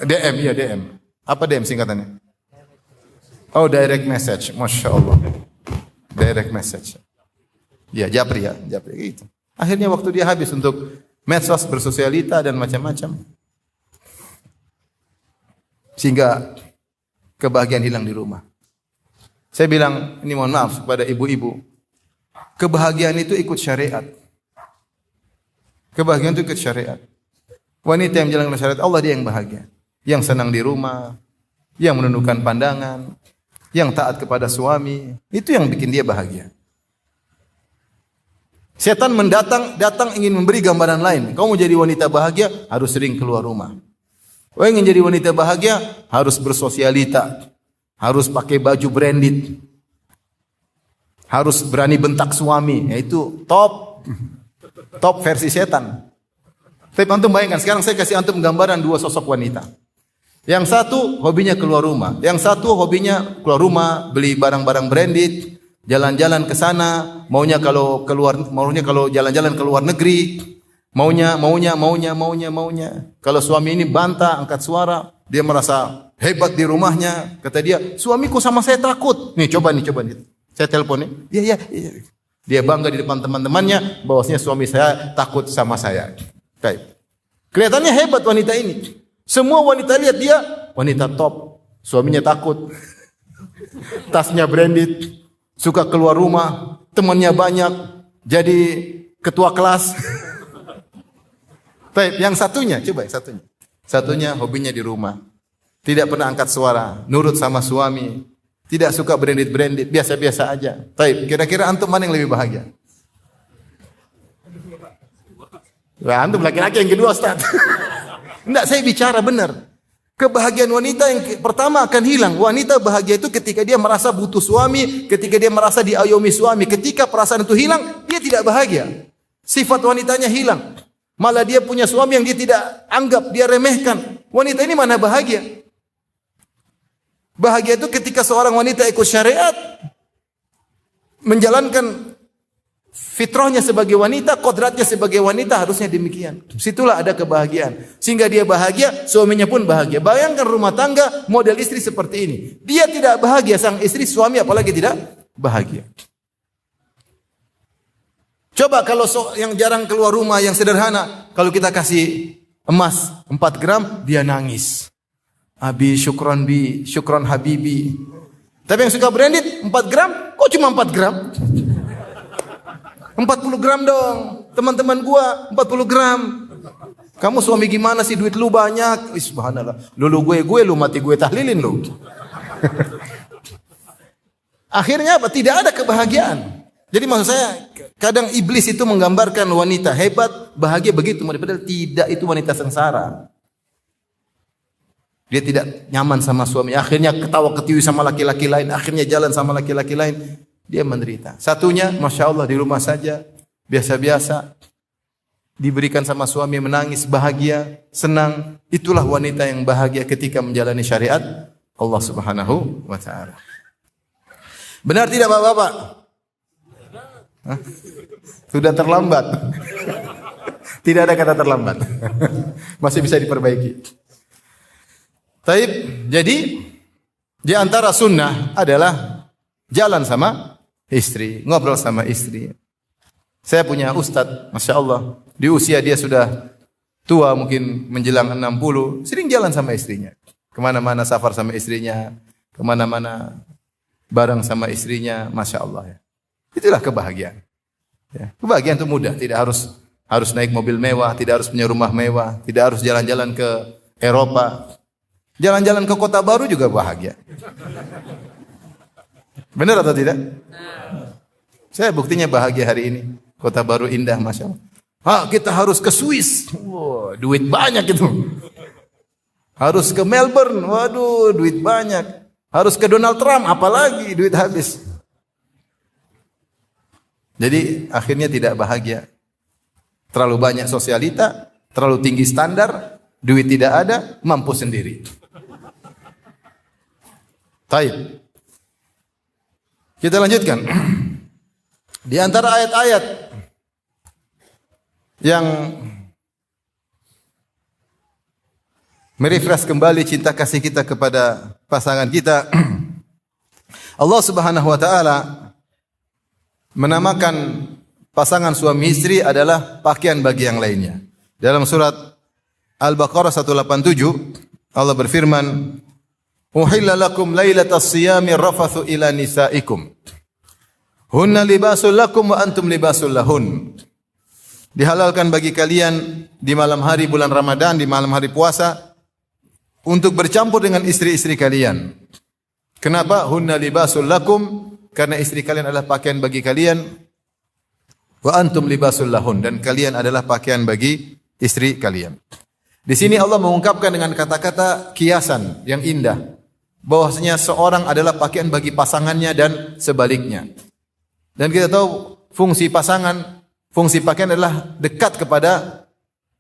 DM, iya DM. Apa DM singkatannya? Oh, direct message. Masya Allah. Direct message. Ya, japri gitu. Akhirnya waktu dia habis untuk medsos, bersosialita dan macam-macam. Sehingga kebahagiaan hilang di rumah. Saya bilang, ini mohon maaf kepada ibu-ibu. Kebahagiaan itu ikut syariat. Kebahagiaan itu ikut syariat. Wanita yang menjalankan syariat Allah, dia yang bahagia. Yang senang di rumah, yang menundukkan pandangan, yang taat kepada suami, itu yang bikin dia bahagia. Setan datang ingin memberi gambaran lain. Kau mau jadi wanita bahagia, harus sering keluar rumah. Kau ingin jadi wanita bahagia, harus bersosialita, harus pakai baju branded, harus berani bentak suami. Itu top versi setan. Tapi antum bayangkan, sekarang saya kasih antum gambaran dua sosok wanita. Yang satu hobinya keluar rumah, yang satu hobinya keluar rumah, beli barang-barang branded, jalan-jalan ke sana, maunya kalau jalan-jalan ke luar negeri, maunya. Kalau suami ini bantah, angkat suara, dia merasa hebat di rumahnya. Kata dia, suamiku sama saya takut. Nih coba nih. Saya telepon nih. Iya. Dia bangga di depan teman-temannya bahwasanya suami saya takut sama saya. Baik. Kelihatannya hebat wanita ini. Semua wanita lihat dia wanita top. Suaminya takut. Tasnya branded, suka keluar rumah, temannya banyak, jadi ketua kelas. Baik, yang satunya. Satunya hobinya di rumah. Tidak pernah angkat suara, nurut sama suami. Tidak suka branded, biasa-biasa aja. Baik, kira-kira antum mana yang lebih bahagia? Wah, antum laki-laki yang kedua, Ustaz. Enggak, saya bicara benar. Kebahagiaan wanita yang pertama akan hilang. Wanita bahagia itu ketika dia merasa butuh suami, ketika dia merasa diayomi suami. Ketika perasaan itu hilang, dia tidak bahagia. Sifat wanitanya hilang. Malah dia punya suami yang dia tidak anggap, dia remehkan. Wanita ini mana bahagia? Bahagia itu ketika seorang wanita ikut syariat, menjalankan fitrahnya sebagai wanita, kodratnya sebagai wanita, harusnya demikian. Situlah ada kebahagiaan. Sehingga dia bahagia, suaminya pun bahagia. Bayangkan rumah tangga model istri seperti ini. Dia tidak bahagia, sang istri, suami apalagi tidak bahagia. Coba kalau yang jarang keluar rumah, yang sederhana, kalau kita kasih emas 4 gram, dia nangis. Abi, syukran habibi. Tapi yang suka branded 4 gram, kok cuma 4 gram? 40 gram dong. Teman-teman gua 40 gram. Kamu suami gimana sih, duit lu banyak? Subhanallah. Lu mati gue tahlilin lu. Akhirnya apa? Tidak ada kebahagiaan. Jadi maksud saya, Kadang iblis itu menggambarkan wanita hebat, bahagia begitu, padahal tidak, itu wanita sengsara. Dia tidak nyaman sama suami, akhirnya ketawa ketiwi sama laki-laki lain, akhirnya jalan sama laki-laki lain, dia menderita. Satunya, Masya Allah, di rumah saja, biasa-biasa, diberikan sama suami, menangis, bahagia, senang. Itulah wanita yang bahagia ketika menjalani syariat Allah Subhanahu wa ta'ala. Benar tidak Bapak-bapak? Hah? Sudah terlambat. Tidak ada kata terlambat. Masih bisa diperbaiki. Taib, jadi di antara sunnah adalah jalan sama istri, ngobrol sama istri. Saya punya ustadz, Masya Allah, di usia dia sudah tua, mungkin menjelang 60, sering jalan sama istrinya. Kemana-mana safar sama istrinya, kemana-mana bareng sama istrinya, Masya Allah. Ya. Itulah kebahagiaan. Ya. Kebahagiaan itu mudah, tidak harus naik mobil mewah, tidak harus punya rumah mewah, tidak harus jalan-jalan ke Eropa. Jalan-jalan ke kota baru juga bahagia. Benar atau tidak? Saya buktinya bahagia hari ini. Kota baru indah, Masya Allah. Kita harus ke Swiss. Wow, duit banyak itu. Harus ke Melbourne. Waduh, duit banyak. Harus ke Donald Trump. Apalagi duit habis. Jadi akhirnya tidak bahagia. Terlalu banyak sosialita. Terlalu tinggi standar. Duit tidak ada. Mampu sendiri. Taib. Kita lanjutkan. Di antara ayat-ayat yang merefresh kembali cinta kasih kita kepada pasangan kita, Allah Subhanahu wa taala menamakan pasangan suami istri adalah pakaian bagi yang lainnya. Dalam surat Al-Baqarah 187 Allah berfirman, "Uhilla lakum lailatas siyami rafathu ila nisaikum. Hunna libasul lakum wa antum libasul lahun." Dihalalkan bagi kalian di malam hari bulan Ramadan, di malam hari puasa, untuk bercampur dengan istri-istri kalian. Kenapa? Hunna libasul lakum, karena istri kalian adalah pakaian bagi kalian. Wa antum libasul lahun, dan kalian adalah pakaian bagi istri kalian. Di sini Allah mengungkapkan dengan kata-kata kiasan yang indah, bahwasanya seorang adalah pakaian bagi pasangannya dan sebaliknya. Dan kita tahu fungsi pasangan, fungsi pakaian adalah dekat kepada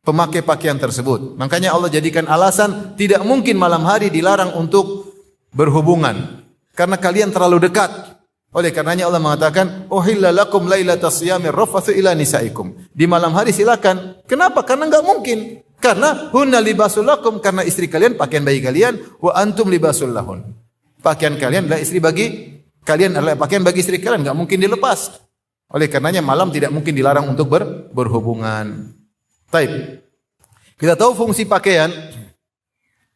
pemakai pakaian tersebut. Makanya Allah jadikan alasan tidak mungkin malam hari dilarang untuk berhubungan karena kalian terlalu dekat. Oleh karenanya Allah mengatakan, "Uhilla lakum lailatas siyamir rafathu ila nisaikum." Di malam hari silakan. Kenapa? Karena enggak mungkin. Karena hunna libasul lakum, karena istri kalian pakaian bagi kalian, wa antum libasul lahun. Pakaian kalian adalah istri bagi kalian, adalah pakaian bagi istri kalian, enggak mungkin dilepas. Oleh karenanya malam tidak mungkin dilarang untuk berhubungan. Taib. Kita tahu fungsi pakaian,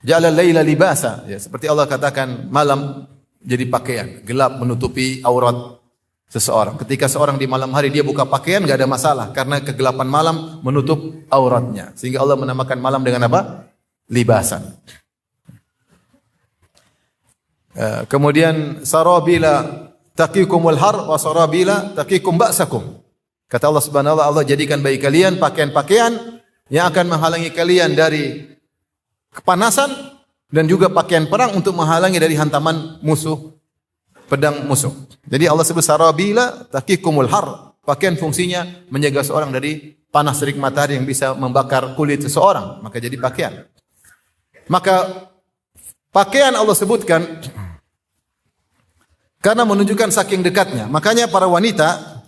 ja'ala laila libasa, ya, seperti Allah katakan malam jadi pakaian, gelap menutupi aurat seseorang. Ketika seorang di malam hari dia buka pakaian enggak ada masalah karena kegelapan malam menutup auratnya. Sehingga Allah menamakan malam dengan apa? Libasan. Kemudian sarabila taqikumul har wa sarabila taqikum ba'sakum. Kata Allah Subhanahu wa ta'ala, Allah jadikan bagi kalian pakaian-pakaian yang akan menghalangi kalian dari kepanasan dan juga pakaian perang untuk menghalangi dari hantaman musuh, pedang musuh. Jadi Allah sebut sarabila taqikumul har. Pakaian fungsinya menjaga seorang dari panas terik matahari yang bisa membakar kulit seseorang, maka jadi pakaian. Maka pakaian Allah sebutkan karena menunjukkan saking dekatnya. Makanya para wanita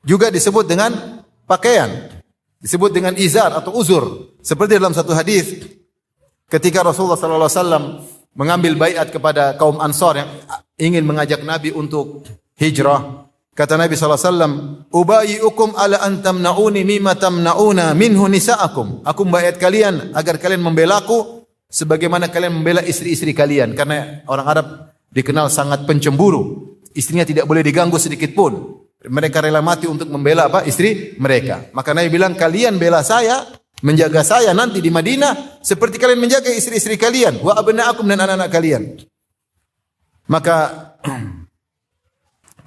juga disebut dengan pakaian. Disebut dengan izar atau uzur. Seperti dalam satu hadis ketika Rasulullah sallallahu alaihi wasallam mengambil baiat kepada kaum Ansar yang ingin mengajak Nabi untuk hijrah, kata Nabi sallallahu alaihi wasallam, "Ubayyukum ala an tamna'uni mimma tamna'una minhu nisa'akum." Aku membaiat kalian agar kalian membelaku sebagaimana kalian membela istri-istri kalian, karena orang Arab dikenal sangat pencemburu. Istrinya tidak boleh diganggu sedikit pun. Mereka rela mati untuk membela apa? Istri mereka. Maka Nabi bilang, kalian bela saya, menjaga saya nanti di Madinah seperti kalian menjaga istri-istri kalian, wa abna'akum, dan anak-anak kalian. Maka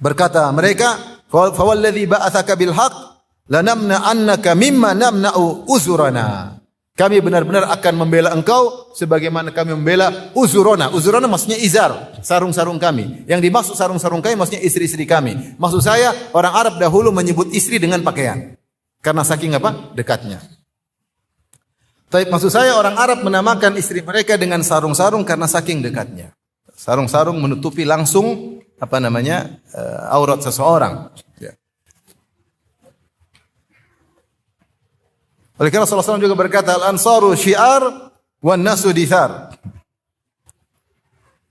berkata mereka, Fawalladzi ba'atsaka bil haqq lanamna annaka mimma namna'u uzurana. Kami benar-benar akan membela engkau sebagaimana kami membela uzurona. Uzurona maksudnya izar, sarung-sarung kami. Yang dimaksud sarung-sarung kami maksudnya istri-istri kami. Maksud saya orang Arab dahulu menyebut istri dengan pakaian. Karena saking apa? Dekatnya. Tapi maksud saya orang Arab menamakan istri mereka dengan sarung-sarung karena saking dekatnya. Sarung-sarung menutupi langsung aurat seseorang. Ya. Oleh karena Rasulullah SAW juga berkata, Al-Ansaru syiar wan nasu dithar.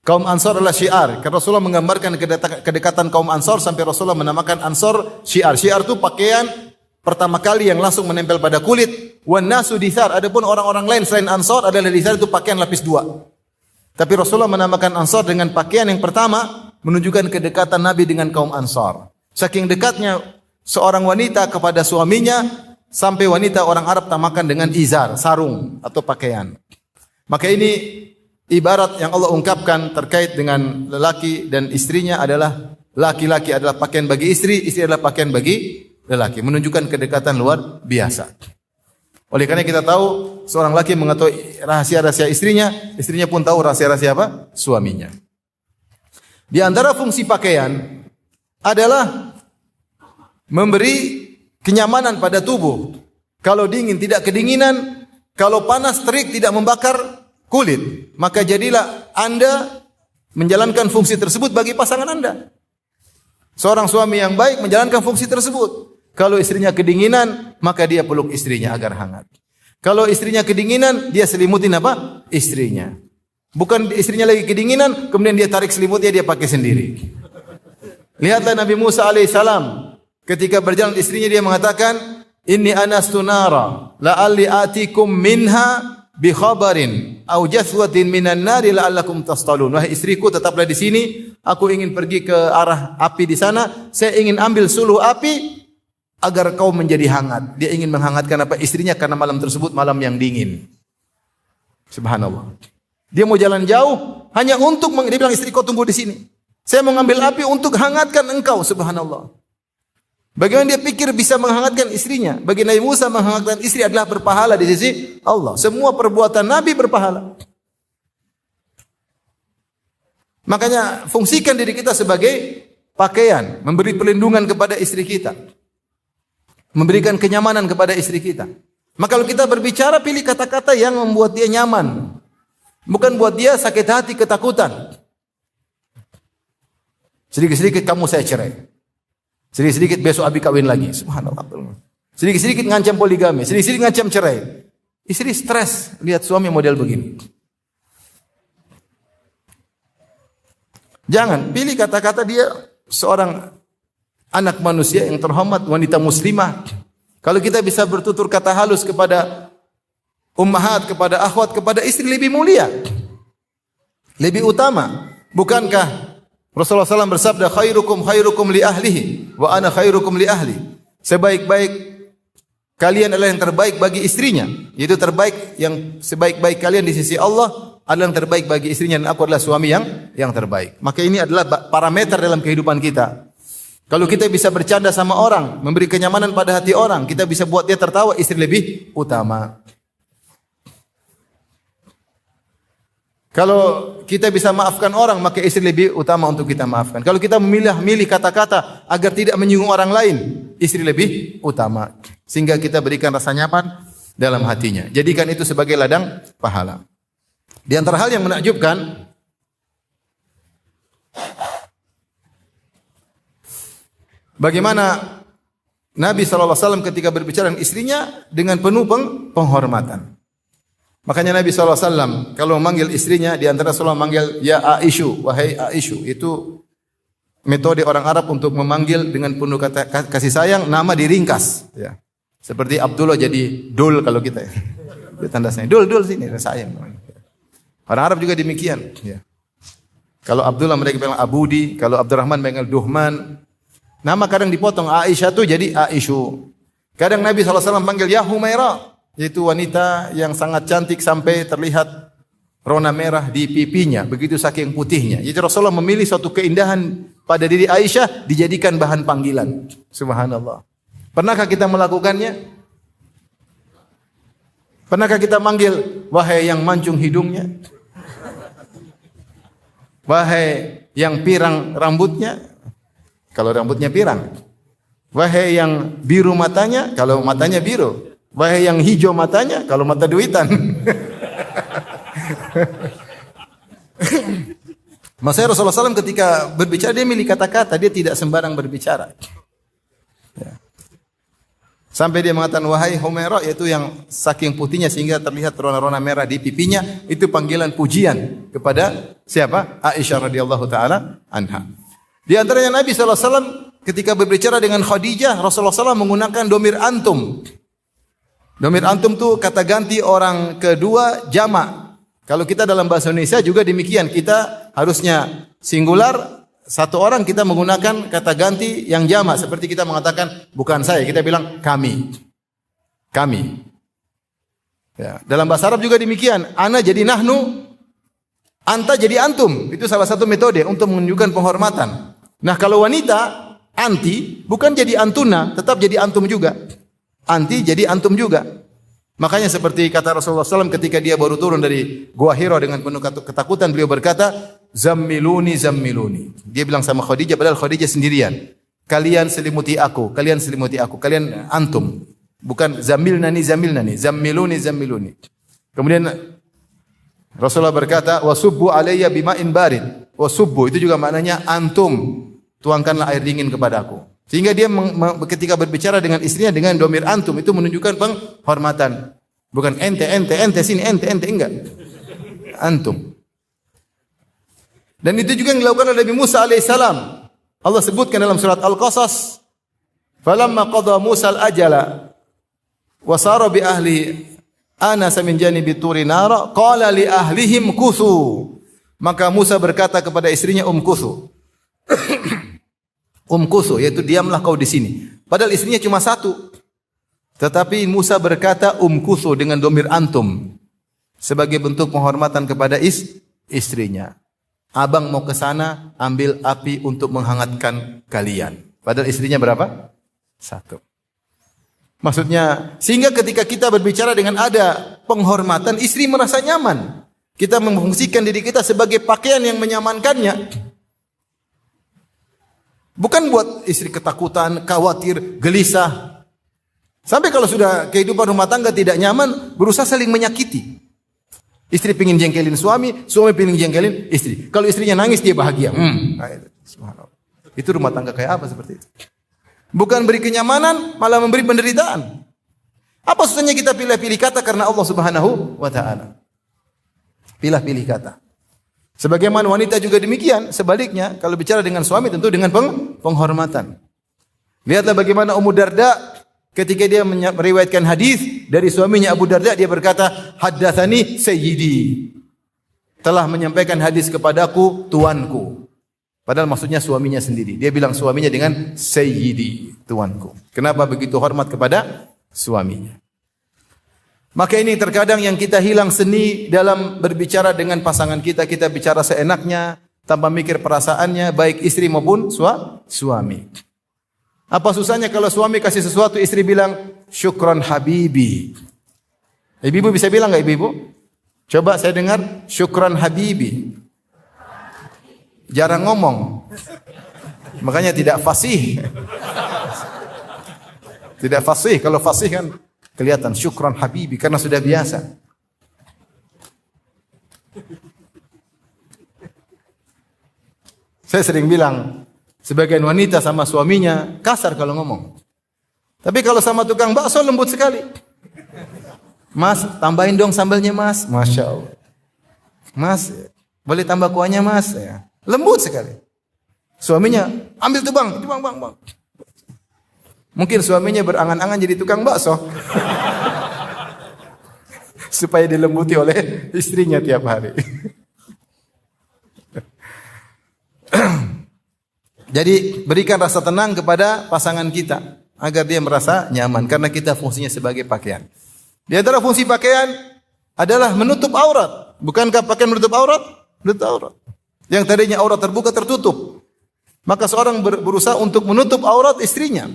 Kaum Ansar adalah syiar. Karena Rasulullah menggambarkan kedekatan kaum Ansar sampai Rasulullah menamakan Ansar syiar. Syiar itu pakaian pertama kali yang langsung menempel pada kulit. Wan nasu dithar. Adapun orang-orang lain selain Ansar adalah dithar itu pakaian lapis 2. Tapi Rasulullah menamakan Ansar dengan pakaian yang pertama menunjukkan kedekatan Nabi dengan kaum Ansar. Saking dekatnya seorang wanita kepada suaminya sampai wanita orang Arab tamakan dengan izar, sarung atau pakaian. Maka ini ibarat yang Allah ungkapkan terkait dengan lelaki dan istrinya adalah laki-laki adalah pakaian bagi istri, istri adalah pakaian bagi lelaki, menunjukkan kedekatan luar biasa. Oleh karena kita tahu seorang laki mengetahui rahasia-rahasia istrinya, istrinya pun tahu rahasia-rahasia apa? Suaminya. Di antara fungsi pakaian adalah memberi kenyamanan pada tubuh. Kalau dingin tidak kedinginan, kalau panas terik tidak membakar kulit. Maka jadilah Anda menjalankan fungsi tersebut bagi pasangan Anda. Seorang suami yang baik menjalankan fungsi tersebut. Kalau istrinya kedinginan, maka dia peluk istrinya agar hangat. Kalau istrinya kedinginan, dia selimutin apa? Istrinya. Bukan istrinya lagi kedinginan, kemudian dia tarik selimutnya, dia pakai sendiri. Lihatlah Nabi Musa alaihissalam. Ketika berjalan istrinya, dia mengatakan, Inni anastu nara, la'alli atikum minha bi khabarin, au jathwatin minan nari la'allakum tastalun. Wahai istriku, tetaplah di sini. Aku ingin pergi ke arah api di sana. Saya ingin ambil suluh api, agar kau menjadi hangat. Dia ingin menghangatkan apa? Istrinya karena malam tersebut malam yang dingin. Subhanallah. Dia mau jalan jauh hanya untuk dia bilang istri kau tunggu di sini. Saya mau ngambil api untuk hangatkan engkau. Subhanallah. Bagaimana dia pikir bisa menghangatkan istrinya? Bagi Nabi Musa menghangatkan istri adalah berpahala di sisi Allah. Semua perbuatan Nabi berpahala. Makanya fungsikan diri kita sebagai pakaian, memberi perlindungan kepada istri kita. Memberikan kenyamanan kepada istri kita. Maka kalau kita berbicara, pilih kata-kata yang membuat dia nyaman. Bukan buat dia sakit hati, ketakutan. Sedikit-sedikit kamu saya cerai. Sedikit-sedikit besok Abi kawin lagi. Subhanallah. Sedikit-sedikit ngancam poligami. Sedikit-sedikit ngancam cerai. Istri stres lihat suami model begini. Jangan. Pilih kata-kata dia seorang anak manusia yang terhormat, wanita muslimah. Kalau kita bisa bertutur kata halus kepada ummahat, kepada akhwat, kepada istri lebih mulia, lebih utama. Bukankah Rasulullah SAW bersabda, khairukum li ahlihi, wa ana khairukum li ahli. Sebaik-baik kalian adalah yang terbaik bagi istrinya. Yaitu terbaik, yang sebaik-baik kalian di sisi Allah adalah yang terbaik bagi istrinya, dan aku adalah suami yang terbaik. Maka ini adalah parameter dalam kehidupan kita. Kalau kita bisa bercanda sama orang, memberi kenyamanan pada hati orang, kita bisa buat dia tertawa, istri lebih utama. Kalau kita bisa maafkan orang, maka istri lebih utama untuk kita maafkan. Kalau kita memilih kata-kata agar tidak menyinggung orang lain, istri lebih utama. Sehingga kita berikan rasa nyaman dalam hatinya. Jadikan itu sebagai ladang pahala. Di antara hal yang menakjubkan, bagaimana Nabi SAW ketika berbicara dengan istrinya dengan penuh penghormatan. Makanya Nabi SAW kalau memanggil istrinya, di antara SAW memanggil ya Aisyu, wahai Aisyu. Itu metode orang Arab untuk memanggil dengan penuh kasih sayang, nama diringkas. Ya. Seperti Abdullah jadi Dul kalau kita. Itu tanda sayang. Dul sini, sayang. Orang Arab juga demikian. Ya. Kalau Abdullah mereka bilang Abudi, kalau Abdurrahman mereka Duhman. Nama kadang dipotong, Aisyah itu jadi Aisyu. Kadang Nabi SAW panggil ya Humaira, yaitu wanita yang sangat cantik sampai terlihat rona merah di pipinya, begitu saking putihnya. Jadi Rasulullah memilih suatu keindahan pada diri Aisyah dijadikan bahan panggilan. Subhanallah. Pernahkah kita melakukannya? Pernahkah kita manggil, wahai yang mancung hidungnya? Wahai yang pirang rambutnya? Kalau rambutnya pirang. Wahai yang biru matanya? Kalau matanya biru. Wahai yang hijau matanya? Kalau mata duitan. Maksudnya Rasulullah SAW ketika berbicara dia milih kata-kata, dia tidak sembarang berbicara. Ya. Sampai dia mengatakan wahai Humairah, yaitu yang saking putihnya sehingga terlihat rona-rona merah di pipinya, itu panggilan pujian kepada siapa? Aisyah radhiyallahu taala anha. Di antaranya Nabi SAW ketika berbicara dengan Khadijah, Rasulullah SAW menggunakan domir antum. Domir antum itu kata ganti orang kedua jamak. Kalau kita dalam bahasa Indonesia juga demikian, kita harusnya singular, satu orang kita menggunakan kata ganti yang jamak. Seperti kita mengatakan bukan saya, kita bilang kami. Kami. Ya. Dalam bahasa Arab juga demikian. Ana jadi nahnu, anta jadi antum. Itu salah satu metode untuk menunjukkan penghormatan. Nah kalau wanita, anti, bukan jadi antuna, tetap jadi antum juga. Anti jadi antum juga. Makanya seperti kata Rasulullah SAW ketika dia baru turun dari Gua Hira dengan penuh ketakutan, beliau berkata, Zammiluni, zammiluni. Dia bilang sama Khadijah, padahal Khadijah sendirian. Kalian selimuti aku, kalian selimuti aku, kalian antum. Bukan zamilnani, zamilnani, zammiluni, zammiluni. Kemudian Rasulullah berkata, wasubbu alayya bima'in barid. Wasubbu, itu juga maknanya antum. Tuangkanlah air dingin kepadaku. Sehingga dia ketika berbicara dengan istrinya dengan domir antum, itu menunjukkan penghormatan. Bukan ente sini, ente, enggak. Antum. Dan itu juga yang dilakukan oleh Nabi Musa alaihissalam. Allah sebutkan dalam surat Al-Qasas, falamma qada Musa al-ajala wa sara bi ahli anasa min janibi turi nara qala li ahlihim kuthu. Maka Musa berkata kepada istrinya Kuthu. Kuthu, yaitu diamlah kau di sini. Padahal istrinya cuma satu. Tetapi Musa berkata Kuthu dengan domir antum sebagai bentuk penghormatan kepada istrinya. Abang mau ke sana, ambil api untuk menghangatkan kalian. Padahal istrinya berapa? Satu. Maksudnya, sehingga ketika kita berbicara dengan ada penghormatan, istri merasa nyaman. Kita memfungsikan diri kita sebagai pakaian yang menyamankannya. Bukan buat istri ketakutan, khawatir, gelisah. Sampai kalau sudah kehidupan rumah tangga tidak nyaman, berusaha saling menyakiti. Istri pingin jengkelin suami, suami pingin jengkelin istri. Kalau istrinya nangis, dia bahagia. Itu rumah tangga kayak apa seperti itu? Bukan beri kenyamanan, malah memberi penderitaan. Apa susahnya kita pilih-pilih kata karena Allah Subhanahu wa ta'ala? Pilih-pilih kata. Sebagaimana wanita juga demikian, sebaliknya kalau bicara dengan suami tentu dengan penghormatan. Lihatlah bagaimana Ummu Darda ketika dia meriwayatkan hadis dari suaminya Abu Darda, dia berkata, haddatsani sayyidi. Telah menyampaikan hadis kepadaku tuanku. Padahal maksudnya suaminya sendiri. Dia bilang suaminya dengan sayyidi, tuanku. Kenapa begitu hormat kepada suaminya? Maka ini terkadang yang kita hilang seni dalam berbicara dengan pasangan kita. Kita bicara seenaknya, tanpa mikir perasaannya, baik istri maupun suami. Apa susahnya kalau suami kasih sesuatu, istri bilang, syukran habibi. Ibu bisa bilang enggak ibu? Coba saya dengar, syukran habibi. Jarang ngomong. Makanya tidak fasih. Tidak fasih. Kalau fasih kan kelihatan syukran habibi karena sudah biasa. Saya sering bilang, sebagian wanita sama suaminya kasar kalau ngomong. Tapi kalau sama tukang bakso lembut sekali. Mas, tambahin dong sambalnya mas. Masya Allah. Mas, boleh tambah kuahnya mas. Ya. Lembut sekali. Suaminya, ambil tuh bang. Mungkin suaminya berangan-angan jadi tukang bakso. Supaya dilembuti oleh istrinya tiap hari. Jadi berikan rasa tenang kepada pasangan kita agar dia merasa nyaman karena kita fungsinya sebagai pakaian. Di antara fungsi pakaian adalah menutup aurat. Bukankah pakaian menutup aurat? Menutup aurat. Yang tadinya aurat terbuka tertutup. Maka seorang berusaha untuk menutup aurat istrinya.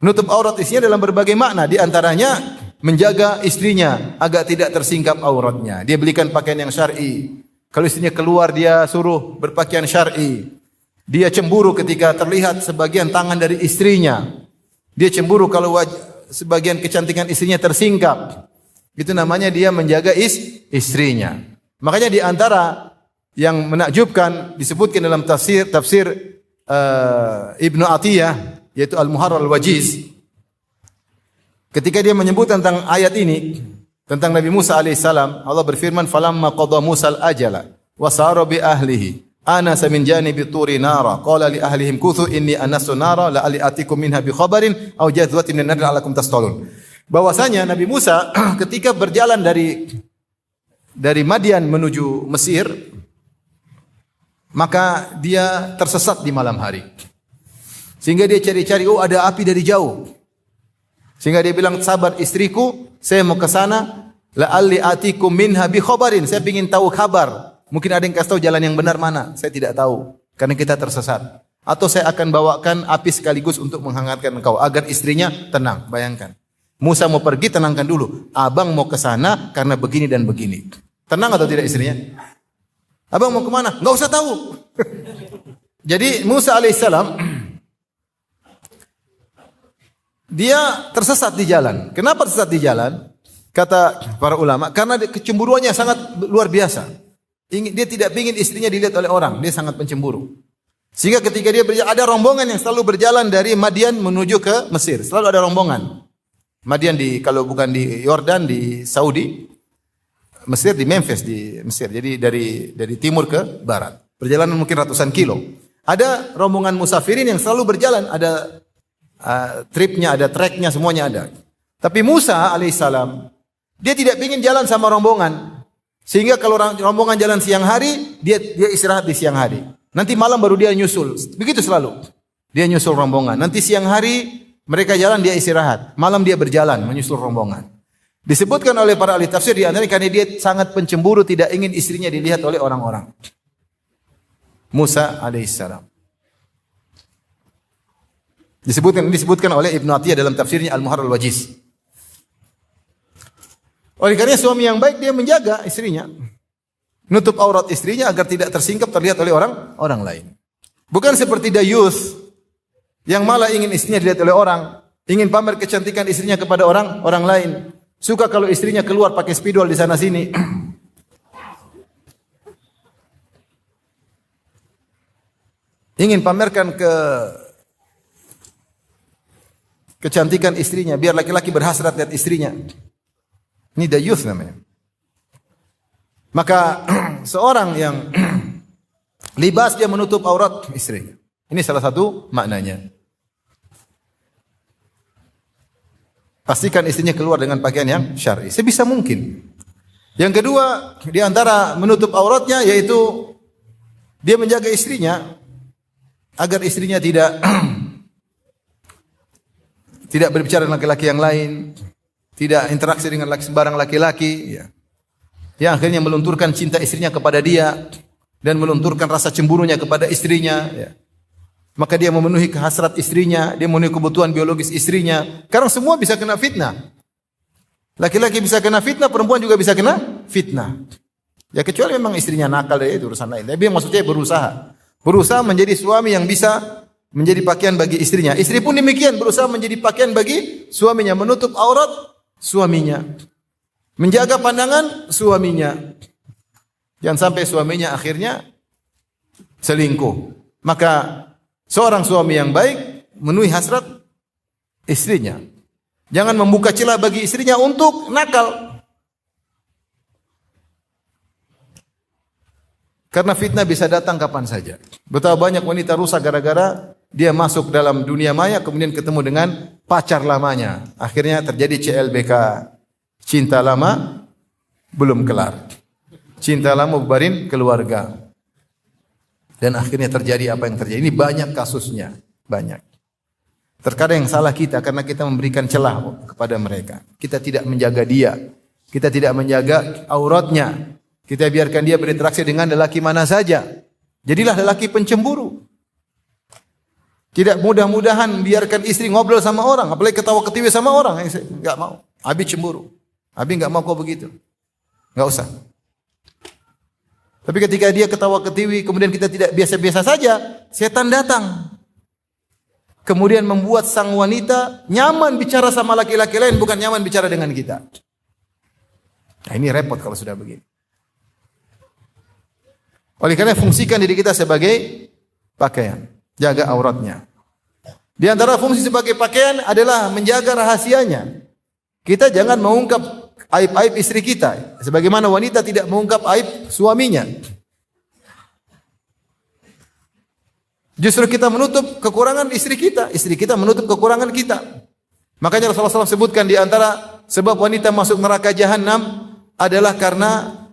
Menutup aurat istrinya dalam berbagai makna. Di antaranya menjaga istrinya agar tidak tersingkap auratnya. Dia belikan pakaian yang syar'i. Kalau istrinya keluar dia suruh berpakaian syar'i. Dia cemburu ketika terlihat sebagian tangan dari istrinya. Dia cemburu kalau sebagian kecantikan istrinya tersingkap. Itu namanya dia menjaga istrinya. Makanya di antara yang menakjubkan disebutkan dalam tafsir Ibnu Atiyah, yaitu Al-Muharrar Al-Wajiz. Ketika dia menyebut tentang ayat ini, tentang Nabi Musa alaihissalam, Allah berfirman, "Falamma qada Musa al-ajala wa sara bi ahlihi, anasa min janibi turi nara, qala li ahlihim kuthu inni anastu nara la'alli atikum minha bi khabarin aw jadwatin min nadri alakum tastalun." Bahwasanya Nabi Musa ketika berjalan dari Madian menuju Mesir, maka dia tersesat di malam hari. Sehingga dia cari-cari, oh ada api dari jauh. Sehingga dia bilang, sabar istriku, saya mau ke sana, la'alli atikum minha bi khabarin, saya ingin tahu kabar. Mungkin ada yang kasih tahu jalan yang benar mana, saya tidak tahu karena kita tersesat. Atau saya akan bawakan api sekaligus untuk menghangatkan engkau agar istrinya tenang. Bayangkan. Musa mau pergi, tenangkan dulu. Abang mau ke sana karena begini dan begini. Tenang atau tidak istrinya? Abang mau kemana? Enggak usah tahu. Jadi Musa alaihissalam dia tersesat di jalan. Kenapa tersesat di jalan? Kata para ulama, karena kecemburuannya sangat luar biasa. Dia tidak ingin istrinya dilihat oleh orang. Dia sangat pencemburu. Sehingga ketika dia berjalan, ada rombongan yang selalu berjalan dari Madian menuju ke Mesir. Selalu ada rombongan. Madian kalau bukan di Yordan, di Saudi. Mesir di Memphis di Mesir. Jadi dari timur ke barat. Perjalanan mungkin ratusan kilo. Ada rombongan musafirin yang selalu berjalan. Ada tripnya, ada treknya, semuanya ada. Tapi Musa alaihissalam, dia tidak ingin jalan sama rombongan. Sehingga kalau rombongan jalan siang hari, dia istirahat di siang hari. Nanti malam baru dia nyusul. Begitu selalu. Dia nyusul rombongan. Nanti siang hari mereka jalan, dia istirahat. Malam dia berjalan menyusul rombongan. Disebutkan oleh para ahli tafsir di antaranya karena dia sangat pencemburu, tidak ingin istrinya dilihat oleh orang-orang. Musa alaihissalam. Disebutkan oleh Ibnu Atiyah dalam tafsirnya Al-Muharrar Al-Wajiz. Oleh karena suami yang baik dia menjaga istrinya. Nutup aurat istrinya agar tidak tersingkap terlihat oleh orang lain. Bukan seperti dayus yang malah ingin istrinya dilihat oleh orang, ingin pamer kecantikan istrinya kepada orang lain. Suka kalau istrinya keluar pakai spidol di sana sini. Ingin pamerkan kecantikan istrinya biar laki-laki berhasrat lihat istrinya. Ini dayus namanya. Maka seorang yang libas dia menutup aurat istrinya. Ini salah satu maknanya. Pastikan istrinya keluar dengan pakaian yang syar'i sebisa mungkin. Yang kedua, di antara menutup auratnya yaitu dia menjaga istrinya agar istrinya tidak berbicara dengan laki-laki yang lain, tidak interaksi dengan sembarang laki-laki, ya. Yang akhirnya melunturkan cinta istrinya kepada dia dan melunturkan rasa cemburunya kepada istrinya, ya. Maka dia memenuhi kehasrat istrinya, dia memenuhi kebutuhan biologis istrinya. Karena semua bisa kena fitnah. Laki-laki bisa kena fitnah, perempuan juga bisa kena fitnah. Ya kecuali memang istrinya nakal, itu urusan lain. Tapi yang maksudnya berusaha menjadi suami yang bisa menjadi pakaian bagi istrinya. Istri pun demikian, berusaha menjadi pakaian bagi suaminya, menutup aurat suaminya, menjaga pandangan suaminya. Jangan sampai suaminya akhirnya selingkuh. Maka seorang suami yang baik memenuhi hasrat istrinya. Jangan membuka celah bagi istrinya untuk nakal. Karena fitnah bisa datang kapan saja. Betapa banyak wanita rusak gara-gara dia masuk dalam dunia maya kemudian ketemu dengan pacar lamanya. Akhirnya terjadi CLBK. Cinta lama belum kelar. Cinta lama bubarin keluarga. Dan akhirnya terjadi apa yang terjadi. Ini banyak kasusnya. Banyak. Terkadang yang salah kita karena kita memberikan celah kepada mereka. Kita tidak menjaga dia. Kita tidak menjaga auratnya. Kita biarkan dia berinteraksi dengan lelaki mana saja. Jadilah lelaki pencemburu. Tidak mudah-mudahan biarkan istri ngobrol sama orang, apalagi ketawa-ketiwi sama orang. Enggak mau. Abi cemburu. Abi enggak mau kau begitu. Enggak usah. Tapi ketika dia ketawa-ketiwi, kemudian kita tidak biasa-biasa saja, setan datang. Kemudian membuat sang wanita nyaman bicara sama laki-laki lain, bukan nyaman bicara dengan kita. Nah, ini repot kalau sudah begini. Oleh karena fungsikan diri kita sebagai pakaian. Jaga auratnya. Di antara fungsi sebagai pakaian adalah menjaga rahasianya. Kita jangan mengungkap aib-aib istri kita. Sebagaimana wanita tidak mengungkap aib suaminya. Justru kita menutup kekurangan istri kita. Istri kita menutup kekurangan kita. Makanya Rasulullah SAW sebutkan di antara sebab wanita masuk neraka jahanam adalah karena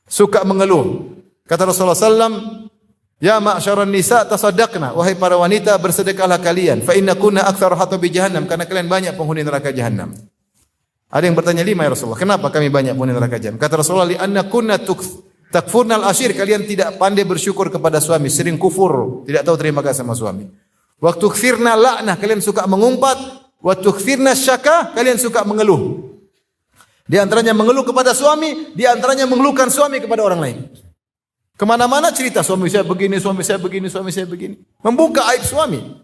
suka mengeluh. Kata Rasulullah SAW, ya ma'syaran nisa tasaddaqna, wahai para wanita bersedekahlah kalian, fa innakunna aktsaru hatabi jahannam, karena kalian banyak penghuni neraka jahanam. Ada yang bertanya, lima ya Rasulullah, kenapa kami banyak penghuni neraka jahanam? Kata Rasulullah, li anna kunna takfurnal ashir, kalian tidak pandai bersyukur kepada suami, sering kufur, tidak tahu terima kasih sama suami. Wa tukthirna la'nah, kalian suka mengumpat, wa tukthirna syaka, kalian suka mengeluh. Di antaranya mengeluh kepada suami, di antaranya mengeluhkan suami kepada orang lain. Kemana-mana cerita suami saya begini, suami saya begini, suami saya begini. Membuka aib suami.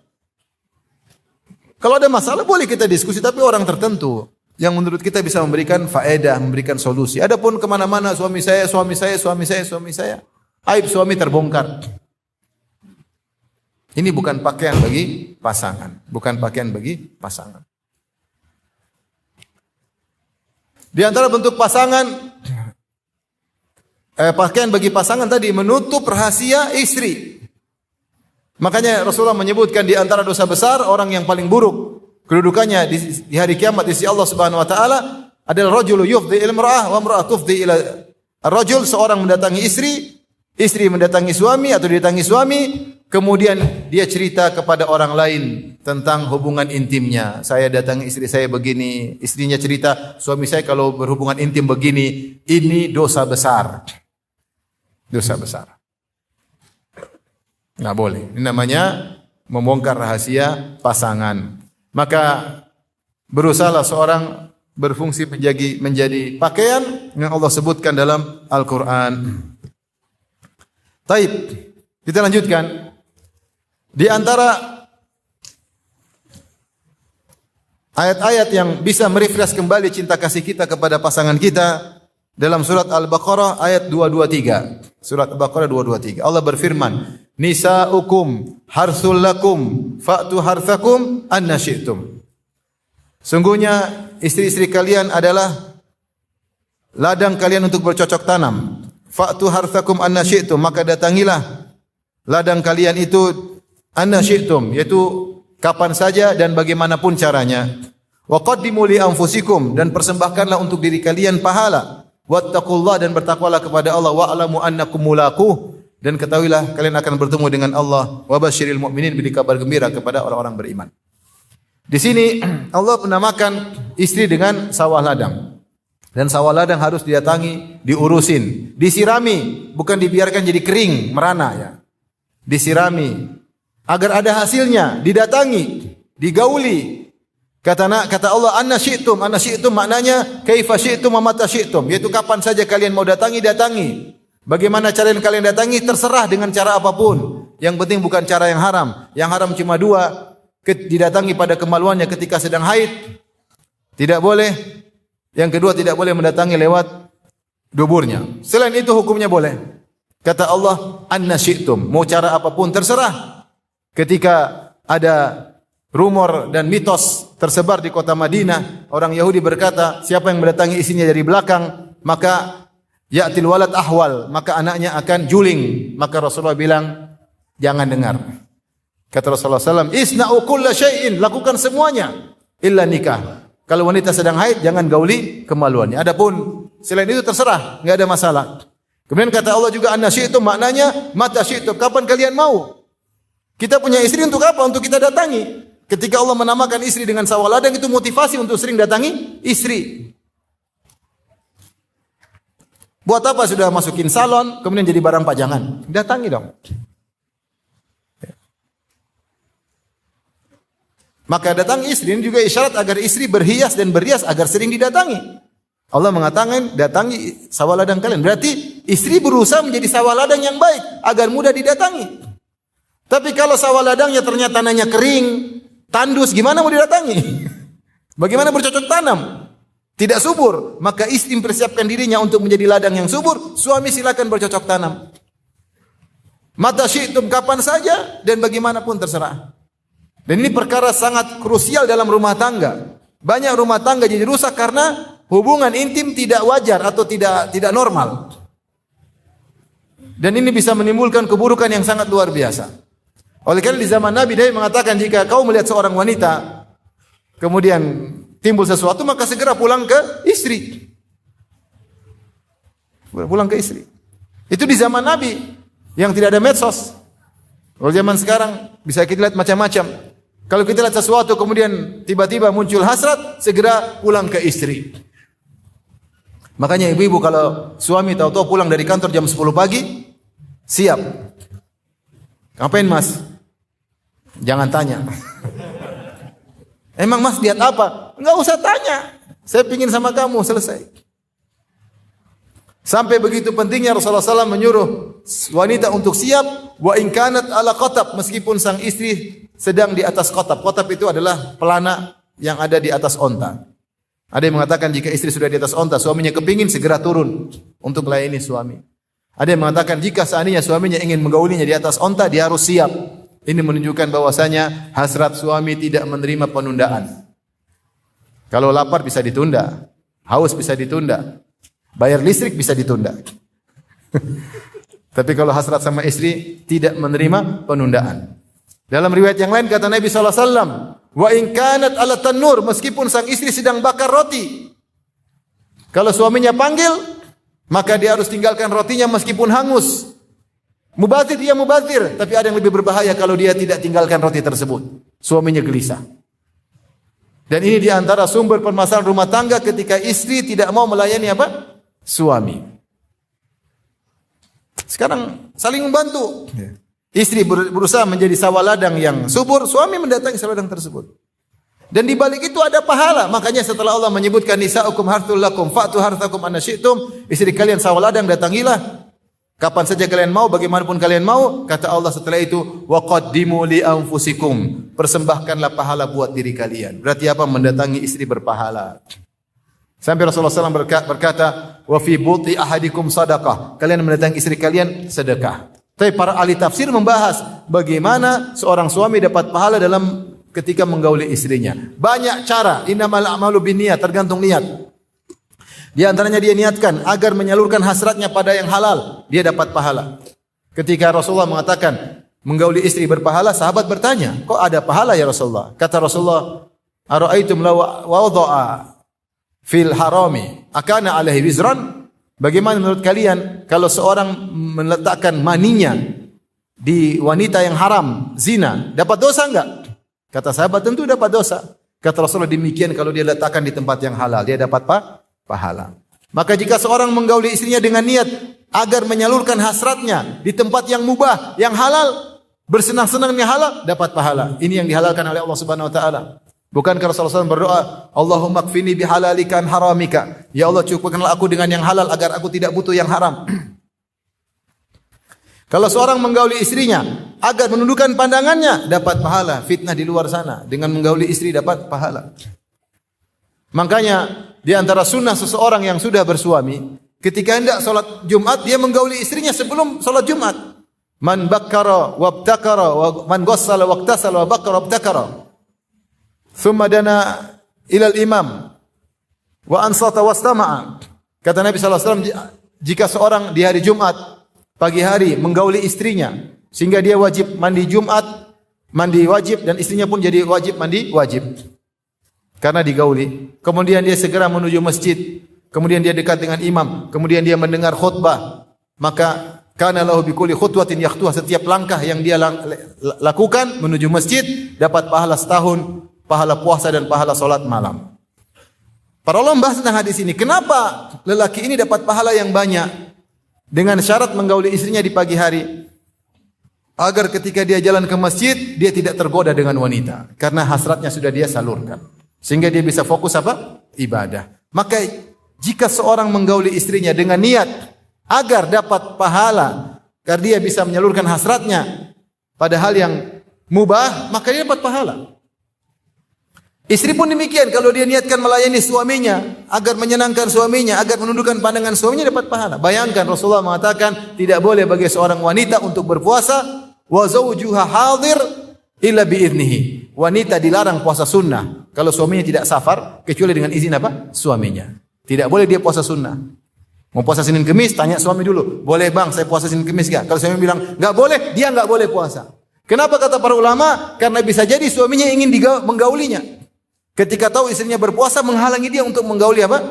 Kalau ada masalah boleh kita diskusi, tapi orang tertentu yang menurut kita bisa memberikan faedah, memberikan solusi. Adapun kemana-mana suami saya, suami saya, suami saya, suami saya. Aib suami terbongkar. Ini bukan pakaian bagi pasangan. Bukan pakaian bagi pasangan. Di antara bentuk pasangan, pakaian bagi pasangan tadi menutup rahasia istri. Makanya Rasulullah menyebutkan di antara dosa besar orang yang paling buruk kedudukannya di hari kiamat di sisi Allah Subhanahu wa taala adalah rajulu yufdi ila imra'ah wa imra'ah tufdi ila ar-rajul, seorang mendatangi istri, istri mendatangi suami atau didatangi suami, kemudian dia cerita kepada orang lain tentang hubungan intimnya. Saya datangi istri saya begini, istrinya cerita, suami saya kalau berhubungan intim begini, ini dosa besar. Dosa besar. Nggak boleh. Ini namanya membongkar rahasia pasangan. Maka berusahalah seorang berfungsi menjadi pakaian yang Allah sebutkan dalam Al-Quran. Taib. Kita lanjutkan. Di antara ayat-ayat yang bisa merefresh kembali cinta kasih kita kepada pasangan kita dalam surat Al-Baqarah ayat 223. Surat Al-Baqarah 223. Allah berfirman, "Nisa'ukum harsul lakum fa'tu harthakum anna syi'tum." Sungguhnya istri-istri kalian adalah ladang kalian untuk bercocok tanam. Fa'tu harthakum anna syi'tum, maka datangilah ladang kalian itu anna syi'tum, yaitu kapan saja dan bagaimanapun caranya. Wa qaddimu li anfusikum, dan persembahkanlah untuk diri kalian pahala. Wattaqullah, dan bertakwalah kepada Allah. Wa'lamu annakum mulaquh, dan ketahuilah kalian akan bertemu dengan Allah. Wa basyiril mu'minin, beri kabar gembira kepada orang-orang beriman. Di sini Allah menamakan istri dengan sawah ladang. Dan sawah ladang harus didatangi, diurusin, disirami, bukan dibiarkan jadi kering, merana ya. Disirami agar ada hasilnya, didatangi, digauli. Kata Allah, anna syi'tum maknanya kaifa syi'tum wa mata syi'tum, yaitu kapan saja kalian mau datangi. Bagaimana cara yang kalian datangi terserah dengan cara apapun. Yang penting bukan cara yang haram. Yang haram cuma dua, didatangi pada kemaluannya ketika sedang haid. Tidak boleh. Yang kedua, tidak boleh mendatangi lewat duburnya. Selain itu hukumnya boleh. Kata Allah, anna syi'tum, mau cara apapun terserah. Ketika ada rumor dan mitos tersebar di kota Madinah, orang Yahudi berkata, siapa yang mendatangi istrinya dari belakang, maka ya'til walad ahwal, maka anaknya akan juling. Maka Rasulullah bilang, jangan dengar. Kata Rasulullah SAW, isna'u kulla syai'in, lakukan semuanya, illa nikah. Kalau wanita sedang haid, jangan gauli kemaluannya. Adapun selain itu terserah, enggak ada masalah. Kemudian kata Allah juga, anna syi'tum maknanya mata syi'tum, kapan kalian mau. Kita punya istri untuk apa? Untuk kita datangi. Ketika Allah menamakan istri dengan sawah ladang, itu motivasi untuk sering datangi istri. Buat apa sudah masukin salon, kemudian jadi barang pajangan? Datangi dong. Maka datangi istri ini juga isyarat agar istri berhias dan berias agar sering didatangi. Allah mengatakan datangi sawah ladang kalian. Berarti istri berusaha menjadi sawah ladang yang baik agar mudah didatangi. Tapi kalau sawah ladangnya ternyata tanahnya kering, tandus, gimana mau didatangi? Bagaimana bercocok tanam? Tidak subur. Maka istri mempersiapkan dirinya untuk menjadi ladang yang subur. Suami silakan bercocok tanam. Mata syi'tum, kapan saja dan bagaimanapun terserah. Dan ini perkara sangat krusial dalam rumah tangga. Banyak rumah tangga jadi rusak karena hubungan intim tidak wajar atau tidak normal. Dan ini bisa menimbulkan keburukan yang sangat luar biasa. Oleh karena di zaman Nabi dia mengatakan jika kau melihat seorang wanita kemudian timbul sesuatu maka segera pulang ke istri. Pulang ke istri. Itu di zaman Nabi yang tidak ada medsos. Kalau zaman sekarang bisa kita lihat macam-macam. Kalau kita lihat sesuatu kemudian tiba-tiba muncul hasrat, segera pulang ke istri. Makanya ibu-ibu kalau suami tahu-tahu pulang dari kantor jam 10 pagi, siap. Ngapain mas? Jangan tanya. Emang mas lihat apa? Enggak usah tanya. Saya pingin sama kamu, selesai. Sampai begitu pentingnya Rasulullah SAW menyuruh wanita untuk siap wa in kanat ala qatab, meskipun sang istri sedang di atas qatab. Qatab itu adalah pelana yang ada di atas onta. Ada yang mengatakan jika istri sudah di atas onta, suaminya kepingin segera turun untuk melayani suami. Ada yang mengatakan jika seandainya suaminya ingin menggaulinya di atas onta, dia harus siap. Ini menunjukkan bahwasanya hasrat suami tidak menerima penundaan. Kalau lapar bisa ditunda, haus bisa ditunda. Bayar listrik bisa ditunda. Tapi kalau hasrat sama istri tidak menerima penundaan. Dalam riwayat yang lain kata Nabi SAW, wa in kanat ala tanur, meskipun sang istri sedang bakar roti. Kalau suaminya panggil, maka dia harus tinggalkan rotinya meskipun hangus. Mubazir dia mubazir, tapi ada yang lebih berbahaya kalau dia tidak tinggalkan roti tersebut. Suaminya gelisah. Dan ini diantara sumber permasalahan rumah tangga ketika istri tidak mau melayani apa? Suami. Sekarang saling membantu. Istri berusaha menjadi sawah ladang yang subur, suami mendatangi sawah ladang tersebut. Dan di balik itu ada pahala. Makanya setelah Allah menyebutkan nisa'ukum harthul lakum fa'tu harthakum anna syi'tum, istri kalian sawah ladang, datangilah kapan saja kalian mau, bagaimanapun kalian mau. Kata Allah setelah itu, wa qaddimu li anfusikum, persembahkanlah pahala buat diri kalian. Berarti apa? Mendatangi istri berpahala. Sampai Rasulullah SAW berkata, wa fi buti ahadikum sadaqah, kalian mendatangi istri kalian sedekah. Tapi para ahli tafsir membahas bagaimana seorang suami dapat pahala dalam ketika menggauli istrinya. Banyak cara, innamal a'malu binniyat, tergantung niat. Di antaranya dia niatkan agar menyalurkan hasratnya pada yang halal, dia dapat pahala. Ketika Rasulullah mengatakan menggauli istri berpahala, sahabat bertanya, kok ada pahala ya Rasulullah? Kata Rasulullah, ara'aitum law wada'a fil harami akana alaihi wizran? Bagaimana menurut kalian kalau seorang meletakkan maninya di wanita yang haram, zina, dapat dosa enggak? Kata sahabat, tentu dapat dosa. Kata Rasulullah, demikian kalau dia letakkan di tempat yang halal, dia dapat pahala. Maka jika seorang menggauli istrinya dengan niat agar menyalurkan hasratnya di tempat yang mubah, yang halal, bersenang-senang yang halal, dapat pahala. Ini yang dihalalkan oleh Allah Subhanahu wa taala. Bukankah Rasulullah SAW berdoa, Allahumma kfini bihalalika an haramika. Ya Allah, cukupkanlah aku dengan yang halal agar aku tidak butuh yang haram. Kalau seorang menggauli istrinya agar menundukkan pandangannya, dapat pahala. Fitnah di luar sana, dengan menggauli istri dapat pahala. Makanya di antara sunnah seseorang yang sudah bersuami, ketika hendak salat Jumat, dia menggauli istrinya sebelum salat Jumat. Man bakkara wabtakara wa man ghassala waqtasala wa bakkara wabtakara. Thumma dana ilal imam wa ansata wastama'a. Kata Nabi SAW, jika seorang di hari Jumat pagi hari menggauli istrinya sehingga dia wajib mandi Jumat, mandi wajib, dan istrinya pun jadi wajib mandi wajib karena digauli. Kemudian dia segera menuju masjid, kemudian dia dekat dengan imam, kemudian dia mendengar khutbah, maka kana lahu bi kulli khutwatin yakhtuha, setiap langkah yang dia lakukan menuju masjid dapat pahala setahun, pahala puasa dan pahala solat malam. Para ulama membahas tentang hadis ini. Kenapa lelaki ini dapat pahala yang banyak dengan syarat menggauli istrinya di pagi hari? agar ketika dia jalan ke masjid dia tidak tergoda dengan wanita karena hasratnya sudah dia salurkan sehingga dia bisa fokus apa? Ibadah. Maka jika seorang menggauli istrinya dengan niat agar dapat pahala karena dia bisa menyalurkan hasratnya pada hal yang mubah, maka dia dapat pahala. Istri pun demikian, kalau dia niatkan melayani suaminya agar menyenangkan suaminya, agar menundukkan pandangan suaminya, dapat pahala. Bayangkan Rasulullah mengatakan tidak boleh bagi seorang wanita untuk berpuasa wa zawjuha hadir illa biiznihi. Wanita dilarang puasa sunnah kalau suaminya tidak safar kecuali dengan izin apa? Suaminya. Tidak boleh dia puasa sunnah. Mau puasa Senin Kemis, tanya suami dulu, boleh bang saya puasa Senin Kemis gak? Kalau suami bilang enggak boleh, dia enggak boleh puasa. Kenapa kata para ulama? Karena bisa jadi suaminya ingin menggaulinya. Ketika tahu istrinya berpuasa menghalangi dia untuk menggauli apa?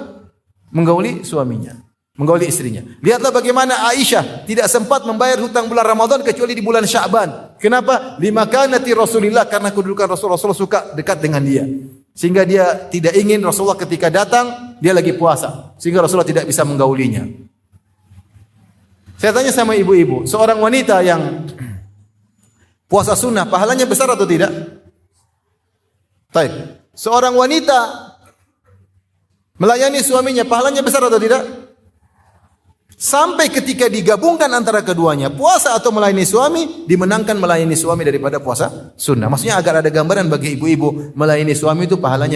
Menggauli suaminya, menggauli istrinya. Lihatlah bagaimana Aisyah tidak sempat membayar hutang bulan Ramadan kecuali di bulan Sya'ban. Kenapa? Limakanati Rasulillah, karena kedudukan Rasulullah suka dekat dengan dia. Sehingga dia tidak ingin Rasulullah ketika datang dia lagi puasa, sehingga Rasulullah tidak bisa menggaulinya. Saya tanya sama ibu-ibu, seorang wanita yang puasa sunnah pahalanya besar atau tidak? Baik. Seorang wanita melayani suaminya pahalanya besar atau tidak? Sampai ketika digabungkan antara keduanya, puasa atau melayani suami, dimenangkan melayani suami daripada puasa sunnah. Maksudnya agar ada gambaran bagi ibu-ibu, melayani suami itu pahalanya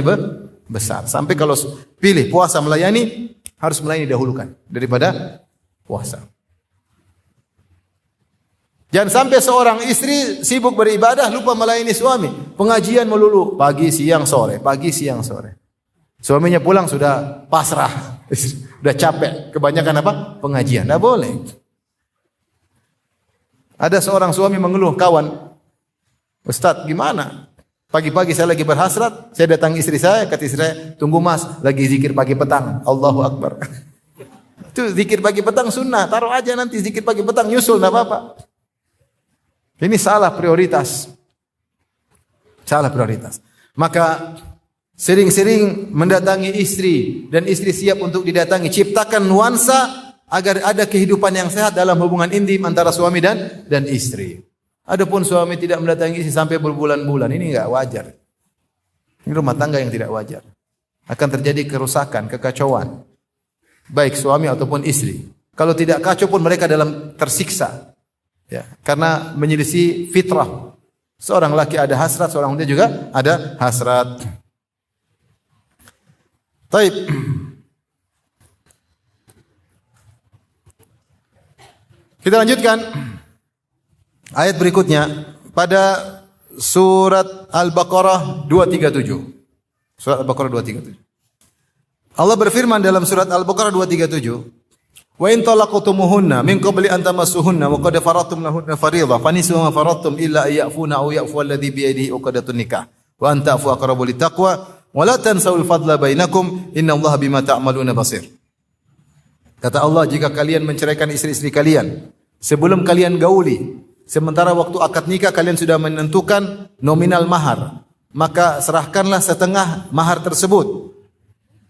besar. Sampai kalau pilih puasa melayani, harus melayani dahulukan daripada puasa. Jangan sampai seorang istri sibuk beribadah lupa melayani suami. Pengajian melulu pagi siang sore, pagi siang sore. Suaminya pulang sudah pasrah, sudah capek. Kebanyakan apa? Pengajian. Tidak boleh. Ada seorang suami mengeluh, kawan, Ustaz gimana? Pagi-pagi saya lagi berhasrat, saya datang istri saya, kata istri saya, tunggu mas, lagi zikir pagi petang. Allahu Akbar. Itu zikir pagi petang sunnah, taruh aja nanti zikir pagi petang, nyusul, tidak apa-apa. Ini salah prioritas. Salah prioritas. Maka sering-sering mendatangi istri dan istri siap untuk didatangi. Ciptakan nuansa agar ada kehidupan yang sehat dalam hubungan intim antara suami dan istri. Adapun suami tidak mendatangi istri sampai berbulan-bulan, ini enggak wajar. Ini rumah tangga yang tidak wajar. Akan terjadi kerusakan, kekacauan. Baik suami ataupun istri. Kalau tidak kacau pun mereka dalam tersiksa. Ya, karena menyelisih fitrah. Seorang laki ada hasrat, seorang wanita juga ada hasrat. Baik. Kita lanjutkan ayat berikutnya pada surat Al-Baqarah 237. Surat Al-Baqarah 237. Allah berfirman dalam surat Al-Baqarah 237, wa in talaqtumuhunna min qabli an tamassuhunna wa qad faradtum lahunna fariidha fanisfu ma faradtum illa ay ya'funa aw ya'fu alladhi bi yadihi uqdatun nikah wa an ta'fu aqrabu littaqwa wa la tansawul fadla bainakum innallaha bima ta'maluna basir. Kata Allah, jika kalian menceraikan istri-istri kalian sebelum kalian gauli, sementara waktu akad nikah kalian sudah menentukan nominal mahar, maka serahkanlah setengah mahar tersebut,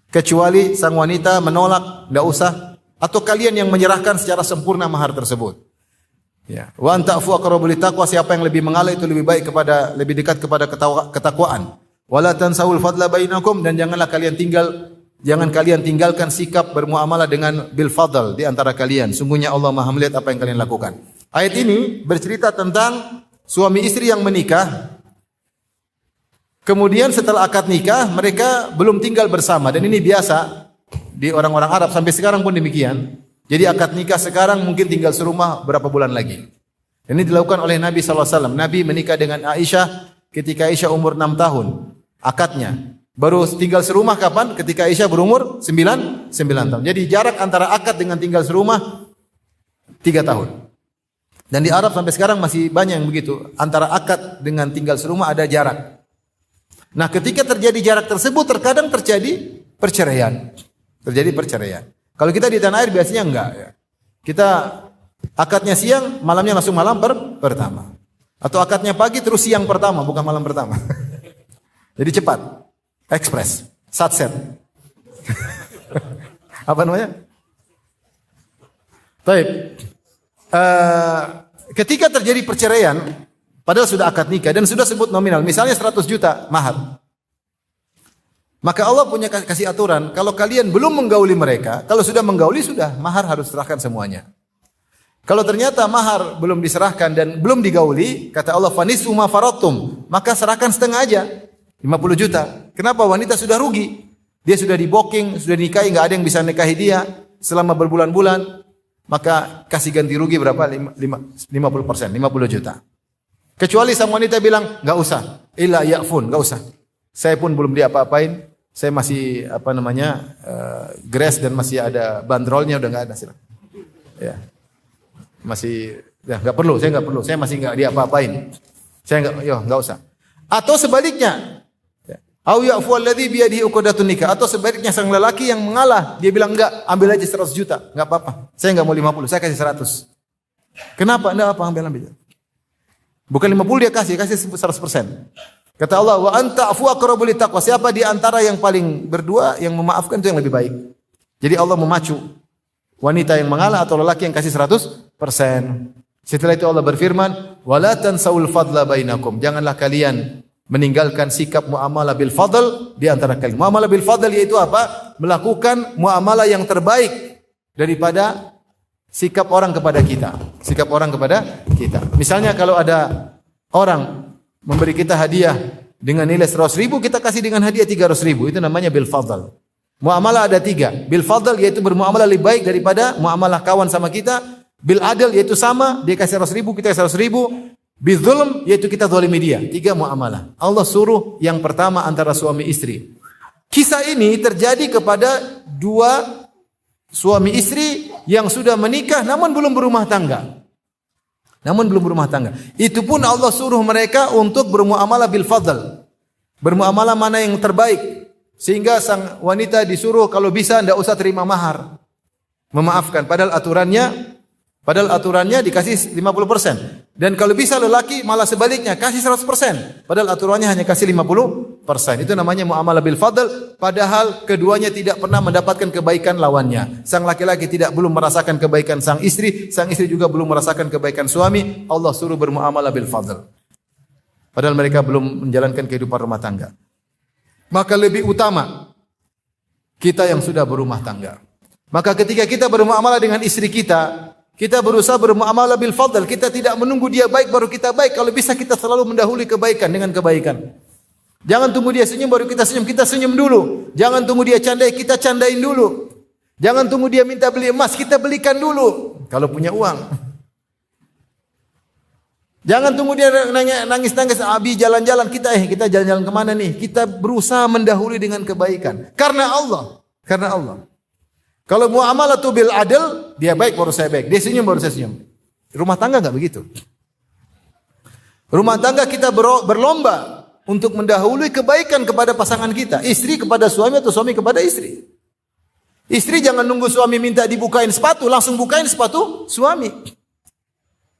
kecuali sang wanita menolak, tidak usah, atau kalian yang menyerahkan secara sempurna mahar tersebut. Ya. Wa anta'fu aqrabu littaqwa, siapa yang lebih mengalah itu lebih baik lebih dekat kepada ketakwaan. Wala tansawul fadla bainakum, dan jangan kalian tinggalkan sikap bermuamalah dengan bil fadl di antara kalian. Sungguhnya Allah Maha melihat apa yang kalian lakukan. Ayat ini bercerita tentang suami istri yang menikah. Kemudian setelah akad nikah mereka belum tinggal bersama, dan ini biasa di orang-orang Arab sampai sekarang pun demikian. Jadi akad nikah sekarang mungkin tinggal serumah berapa bulan lagi. Ini dilakukan oleh Nabi SAW. Nabi menikah dengan Aisyah ketika Aisyah umur 6 tahun. Akadnya. Baru tinggal serumah kapan? Ketika Aisyah berumur 9 tahun. Jadi jarak antara akad dengan tinggal serumah 3 tahun. Dan di Arab sampai sekarang masih banyak yang begitu. Antara akad dengan tinggal serumah ada jarak. Nah ketika terjadi jarak tersebut terkadang terjadi perceraian. Kalau kita di tanah air biasanya enggak ya. Kita akadnya siang, malamnya langsung malam pertama. Atau akadnya pagi terus siang pertama, bukan malam pertama. Jadi cepat. Express. Satset. Apa namanya? Baik. ketika terjadi perceraian, padahal sudah akad nikah dan sudah sebut nominal, misalnya 100 juta mahar. Maka Allah punya kasih aturan, kalau kalian belum menggauli mereka, kalau sudah menggauli sudah, mahar harus serahkan semuanya. Kalau ternyata mahar belum diserahkan dan belum digauli, kata Allah, fanisfu ma faradtum, maka serahkan setengah aja, 50 juta. Kenapa? Wanita sudah rugi. Dia sudah diboking, sudah nikahi, enggak ada yang bisa nikahi dia selama berbulan-bulan. Maka kasih ganti rugi berapa? 50%, 50 juta. Kecuali sang wanita bilang, enggak usah. Illa ya'fun, enggak usah. Saya pun belum diapa-apain. Saya masih grace dan masih ada bandrolnya, udah enggak ada, silakan. Ya. Masih enggak perlu, saya enggak perlu. Saya masih enggak diapa-apain. Saya enggak usah. Atau sebaliknya, au ya'fu alladhi bi yadihi uqdatun nikah, atau sebaliknya sang lelaki yang mengalah, dia bilang enggak, ambil aja 100 juta, enggak apa-apa. Saya enggak mau 50, saya kasih 100. Kenapa? Enggak apa, ambil. Bukan 50 dia kasih 100%. Kata Allah, wa anta afu aqrabu littaqwa. Siapa di antara yang paling berdua yang memaafkan itu yang lebih baik. Jadi Allah memacu wanita yang mengalah atau lelaki yang kasih 100%. Setelah itu Allah berfirman, wala tansaul fadla bainakum. Janganlah kalian meninggalkan sikap muamalah bil fadl di antara kalian. Muamalah bil fadl yaitu apa? Melakukan muamalah yang terbaik daripada sikap orang kepada kita. Sikap orang kepada kita. Misalnya kalau ada orang memberi kita hadiah dengan nilai 100.000, kita kasih dengan hadiah 300.000. Itu namanya bil fadl. Muamalah ada 3. Bil fadl yaitu bermuamalah lebih baik daripada muamalah kawan sama kita. Bil adl yaitu sama, dia kasih 100.000, kita kasih 100.000. Bizulm yaitu kita zalimi dia. 3 muamalah. Allah suruh yang pertama antara suami istri. Kisah ini terjadi kepada 2 suami istri yang sudah menikah namun belum berumah tangga. Itu pun Allah suruh mereka untuk bermuamalah bil fadl. Bermuamalah mana yang terbaik. Sehingga sang wanita disuruh kalau bisa tidak usah terima mahar. Memaafkan. Padahal aturannya dikasih 50%. Dan kalau bisa lelaki malah sebaliknya kasih 100%. Padahal aturannya hanya kasih 50%. Itu namanya muamalah bil fadl. Padahal keduanya tidak pernah mendapatkan kebaikan lawannya. Sang laki-laki belum merasakan kebaikan sang istri juga belum merasakan kebaikan suami. Allah suruh bermuamalah bil fadl. Padahal mereka belum menjalankan kehidupan rumah tangga. Maka lebih utama kita yang sudah berumah tangga. Maka ketika kita bermuamalah dengan istri kita berusaha bermuamalah bil fadl. Kita tidak menunggu dia baik baru kita baik. Kalau bisa kita selalu mendahului kebaikan dengan kebaikan. Jangan tunggu dia senyum baru kita senyum dulu. Jangan tunggu dia candai, kita candain dulu. Jangan tunggu dia minta beli emas, kita belikan dulu kalau punya uang. Jangan tunggu dia nangis-nangis, abi jalan-jalan, kita jalan-jalan kemana nih? Kita berusaha mendahului dengan kebaikan. Karena Allah. Kalau muamalah tu bil adl, dia baik baru saya baik. Dia senyum baru saya senyum. Rumah tangga enggak begitu. Rumah tangga kita berlomba untuk mendahului kebaikan kepada pasangan kita. Istri kepada suami atau suami kepada istri. Istri jangan nunggu suami minta dibukain sepatu, langsung bukain sepatu suami.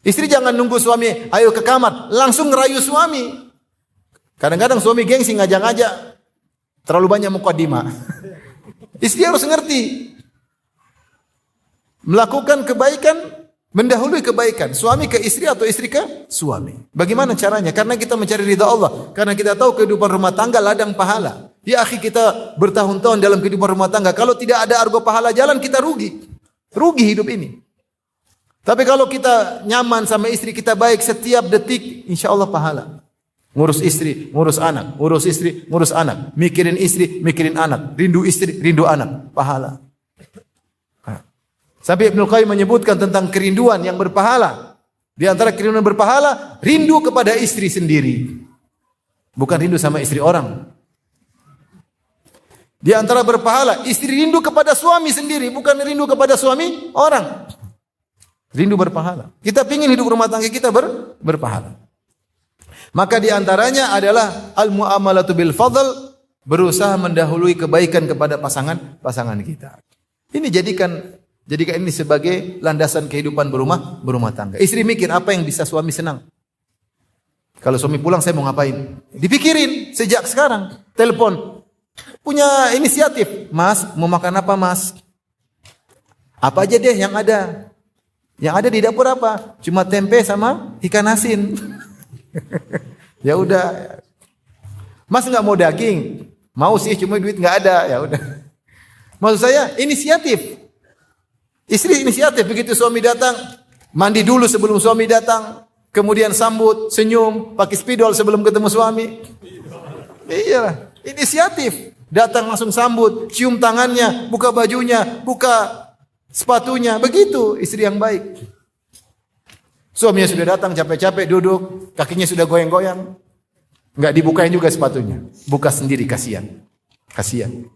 Istri jangan nunggu suami, ayo ke kamar, langsung ngerayu suami. Kadang-kadang suami gengsi ngajak-ngajak, terlalu banyak mukadimah. Istri harus ngerti. Melakukan kebaikan, mendahului kebaikan. Suami ke istri atau istri ke suami. Bagaimana caranya? Karena kita mencari ridha Allah. Karena kita tahu kehidupan rumah tangga ladang pahala. Ya akhi, kita bertahun-tahun dalam kehidupan rumah tangga. Kalau tidak ada argo pahala jalan, kita rugi. Rugi hidup ini. Tapi kalau kita nyaman sama istri kita baik setiap detik, insya Allah pahala. Ngurus istri, ngurus anak, ngurus istri, ngurus anak. Mikirin istri, mikirin anak. Rindu istri, rindu anak. Pahala. Sampai Ibnu Qayyim menyebutkan tentang kerinduan yang berpahala. Di antara kerinduan berpahala, rindu kepada istri sendiri. Bukan rindu sama istri orang. Di antara berpahala, istri rindu kepada suami sendiri, bukan rindu kepada suami orang. Rindu berpahala. Kita ingin hidup rumah tangga kita berpahala. Maka di antaranya adalah al-mu'amalatu bil fadl, berusaha mendahului kebaikan kepada pasangan kita. Ini jadikan ini sebagai landasan kehidupan berumah tangga. Istri mikir apa yang bisa suami senang. Kalau suami pulang saya mau ngapain? Dipikirin sejak sekarang. Telepon. Punya inisiatif. Mas, mau makan apa mas? Apa aja deh yang ada. Yang ada di dapur apa? Cuma tempe sama ikan asin. Ya udah. Mas nggak mau daging? Mau sih, cuma duit nggak ada. Ya udah. Maksud saya inisiatif. Istri inisiatif, begitu suami datang, mandi dulu sebelum suami datang, kemudian sambut, senyum, pakai spidol sebelum ketemu suami. Iya, inisiatif. Datang langsung sambut, cium tangannya, buka bajunya, buka sepatunya. Begitu istri yang baik. Suaminya sudah datang capek-capek duduk, kakinya sudah goyang-goyang. Enggak dibukain juga sepatunya. Buka sendiri, kasihan. Kasihan.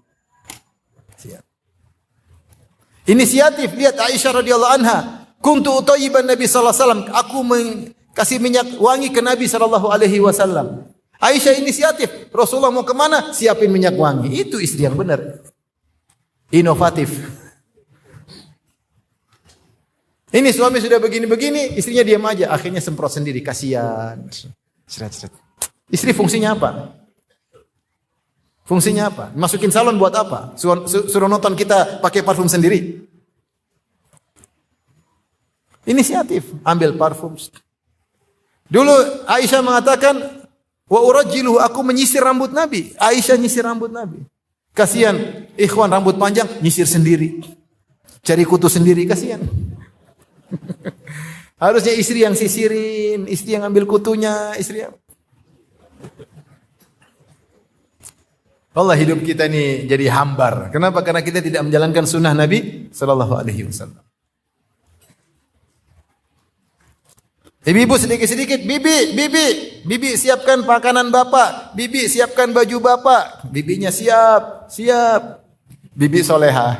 Inisiatif, lihat Aisyah radhiyallahu anha, kuntu utayyiban Nabi sallallahu alaihi wasallam, aku kasih minyak wangi ke Nabi sallallahu alaihi wasallam. Aisyah inisiatif, Rasulullah mau kemana? Siapin minyak wangi. Itu istri yang benar. Inovatif. Ini suami sudah begini-begini, istrinya diam aja, akhirnya semprot sendiri, kasihan. Seret-seret. Istri fungsinya apa? Fungsinya apa? Masukin salon buat apa? Suruh nonton kita pakai parfum sendiri. Inisiatif, ambil parfum. Dulu Aisyah mengatakan, wa urajjiluhu, aku menyisir rambut Nabi. Aisyah nyisir rambut Nabi. Kasihan, ikhwan rambut panjang nyisir sendiri. Cari kutu sendiri, kasihan. Harusnya istri yang sisirin, istri yang ambil kutunya, istri yang... Allah, hidup kita ini jadi hambar. Kenapa? Karena kita tidak menjalankan sunnah Nabi sallallahu alaihi wasallam. Ibu-ibu sedikit-sedikit, bibi siapkan makanan bapak, bibi siapkan baju bapak. Bibinya siap. Bibi soleha.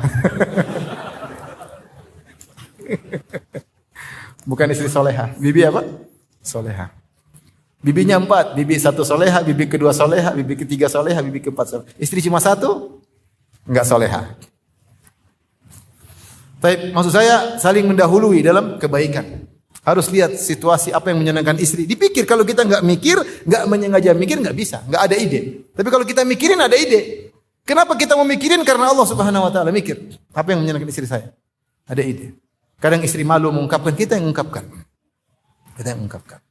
Bukan istri soleha. Bibi apa? Soleha. Bibinya 4, bibi 1 soleha, bibi kedua soleha, bibi ketiga soleha, bibi keempat soleha. Istri cuma 1, enggak soleha. Tapi maksud saya saling mendahului dalam kebaikan. Harus lihat situasi apa yang menyenangkan istri. Dipikir, kalau kita enggak mikir, enggak menyengaja mikir, enggak bisa, enggak ada ide. Tapi kalau kita mikirin ada ide. Kenapa kita mau mikirin? Karena Allah Subhanahu wa taala mikir. Apa yang menyenangkan istri saya? Ada ide. Kadang istri malu mengungkapkan, kita yang mengungkapkan. Kita yang mengungkapkan.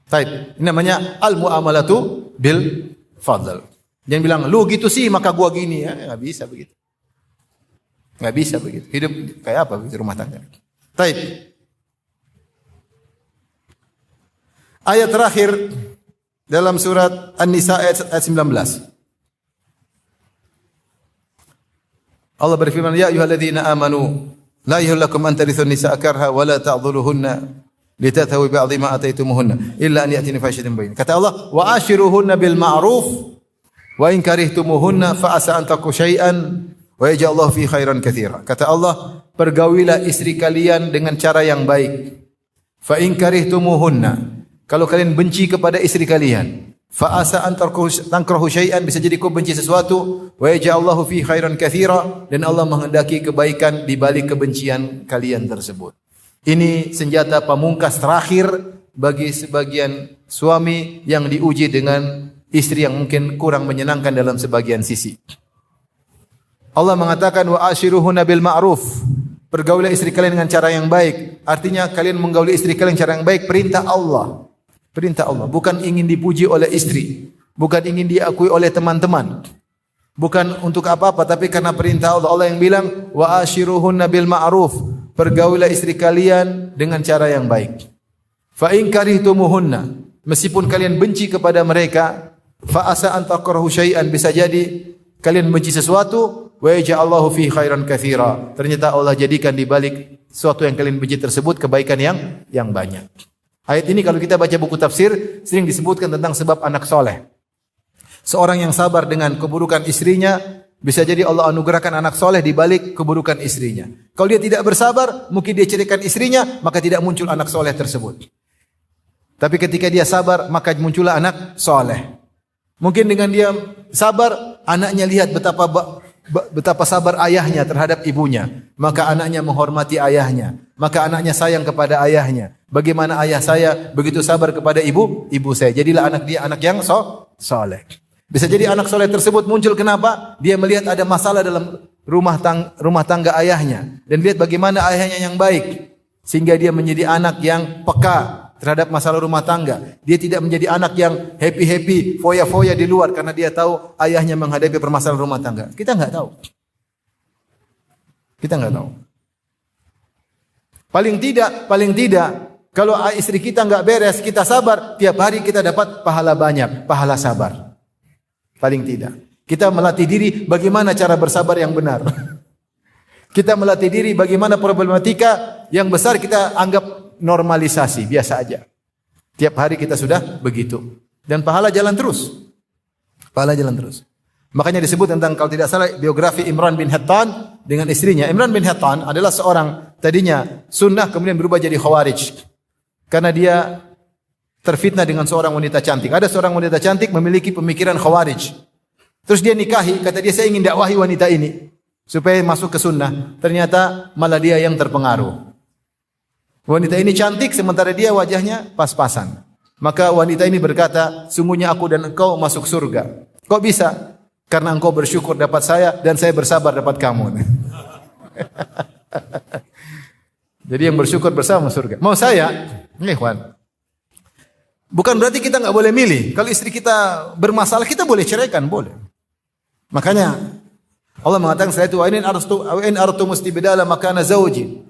Baik, ini namanya al-mu'amalatu bil fadl. Jangan bilang, lu gitu sih maka gua gini. Ya, enggak bisa begitu. Enggak bisa begitu. Hidup kayak apa begitu rumah tangga. Baik. Ayat terakhir dalam surat An-Nisa ayat 19. Allah berfirman, ya ayyuhalladzina amanu la yahillakum an tarithun nisaa karha wa la ta'dhuluhunna litathawi ba'dhi ma ataitumuhunna illa an ya'tina fahishatin bayyinah. Kata Allah, wa ashiruhunna bil ma'ruf wa in karihtumuhunna fa asa an taku syai'an wa yaj'allahu fi khairan katsira. Kata Allah, pergaulilah istri kalian dengan cara yang baik. Fa in karihtumuhunna, kalau kalian benci kepada istri kalian, fa asa an takrahu syai'an, bisa jadi kau benci sesuatu, wa yaj'allahu fi khairan katsira, dan Allah menghendaki kebaikan di balik kebencian kalian tersebut. Ini senjata pamungkas terakhir bagi sebagian suami yang diuji dengan istri yang mungkin kurang menyenangkan dalam sebagian sisi. Allah mengatakan wa ashiruhunna bil ma'ruf. Pergaulilah istri kalian dengan cara yang baik. Artinya kalian menggauli istri kalian dengan cara yang baik, perintah Allah. Perintah Allah, bukan ingin dipuji oleh istri, bukan ingin diakui oleh teman-teman. Bukan untuk apa-apa, tapi karena perintah Allah. Allah yang bilang wa ashiruhunna bil ma'ruf. Pergaulilah istri kalian dengan cara yang baik. Fa in karihtumuhunna, meskipun kalian benci kepada mereka, fa asa an takrahu syai'an, bisa jadi kalian benci sesuatu, wa yaj'allahu fi khairan katsira. Ternyata Allah jadikan di balik sesuatu yang kalian benci tersebut kebaikan yang banyak. Ayat ini kalau kita baca buku tafsir sering disebutkan tentang sebab anak soleh. Seorang yang sabar dengan keburukan istrinya, bisa jadi Allah anugerahkan anak soleh di balik keburukan istrinya. Kalau dia tidak bersabar, mungkin dia ceraikan istrinya, maka tidak muncul anak soleh tersebut. Tapi ketika dia sabar, maka muncullah anak soleh. Mungkin dengan dia sabar, anaknya lihat betapa sabar ayahnya terhadap ibunya. Maka anaknya menghormati ayahnya. Maka anaknya sayang kepada ayahnya. Bagaimana ayah saya begitu sabar kepada ibu saya. Jadilah anak dia anak yang soleh. Bisa jadi anak soleh tersebut muncul kenapa? Dia melihat ada masalah dalam rumah tangga ayahnya. Dan lihat bagaimana ayahnya yang baik. sehingga dia menjadi anak yang peka terhadap masalah rumah tangga. Dia tidak menjadi anak yang happy-happy, foya-foya di luar karena dia tahu ayahnya menghadapi permasalahan rumah tangga. Kita enggak tahu. Kita enggak tahu. Paling tidak kalau istri kita enggak beres, kita sabar, tiap hari kita dapat pahala banyak, pahala sabar. Paling tidak. Kita melatih diri bagaimana cara bersabar yang benar. Kita melatih diri bagaimana problematika yang besar kita anggap normalisasi, biasa aja. Tiap hari kita sudah begitu. Dan pahala jalan terus. Pahala jalan terus. Makanya disebut tentang kalau tidak salah biografi Imran bin Hattan dengan istrinya. Imran bin Hattan adalah seorang tadinya sunnah kemudian berubah jadi khawarij. Karena dia terfitnah dengan seorang wanita cantik. Ada seorang wanita cantik memiliki pemikiran khawarij. Terus dia nikahi, kata dia saya ingin dakwahi wanita ini supaya masuk ke sunnah. Ternyata malah dia yang terpengaruh. Wanita ini cantik sementara dia wajahnya pas-pasan. Maka wanita ini berkata, sungguhnya aku dan engkau masuk surga. Kok bisa? Karena engkau bersyukur dapat saya dan saya bersabar dapat kamu. Jadi yang bersyukur bersama surga. Mau saya? Ikhwan. Bukan berarti kita enggak boleh milih. Kalau istri kita bermasalah, kita boleh ceraikan, boleh. Makanya Allah mengatakan setelah itu wa in artu mustibdala makana zauji.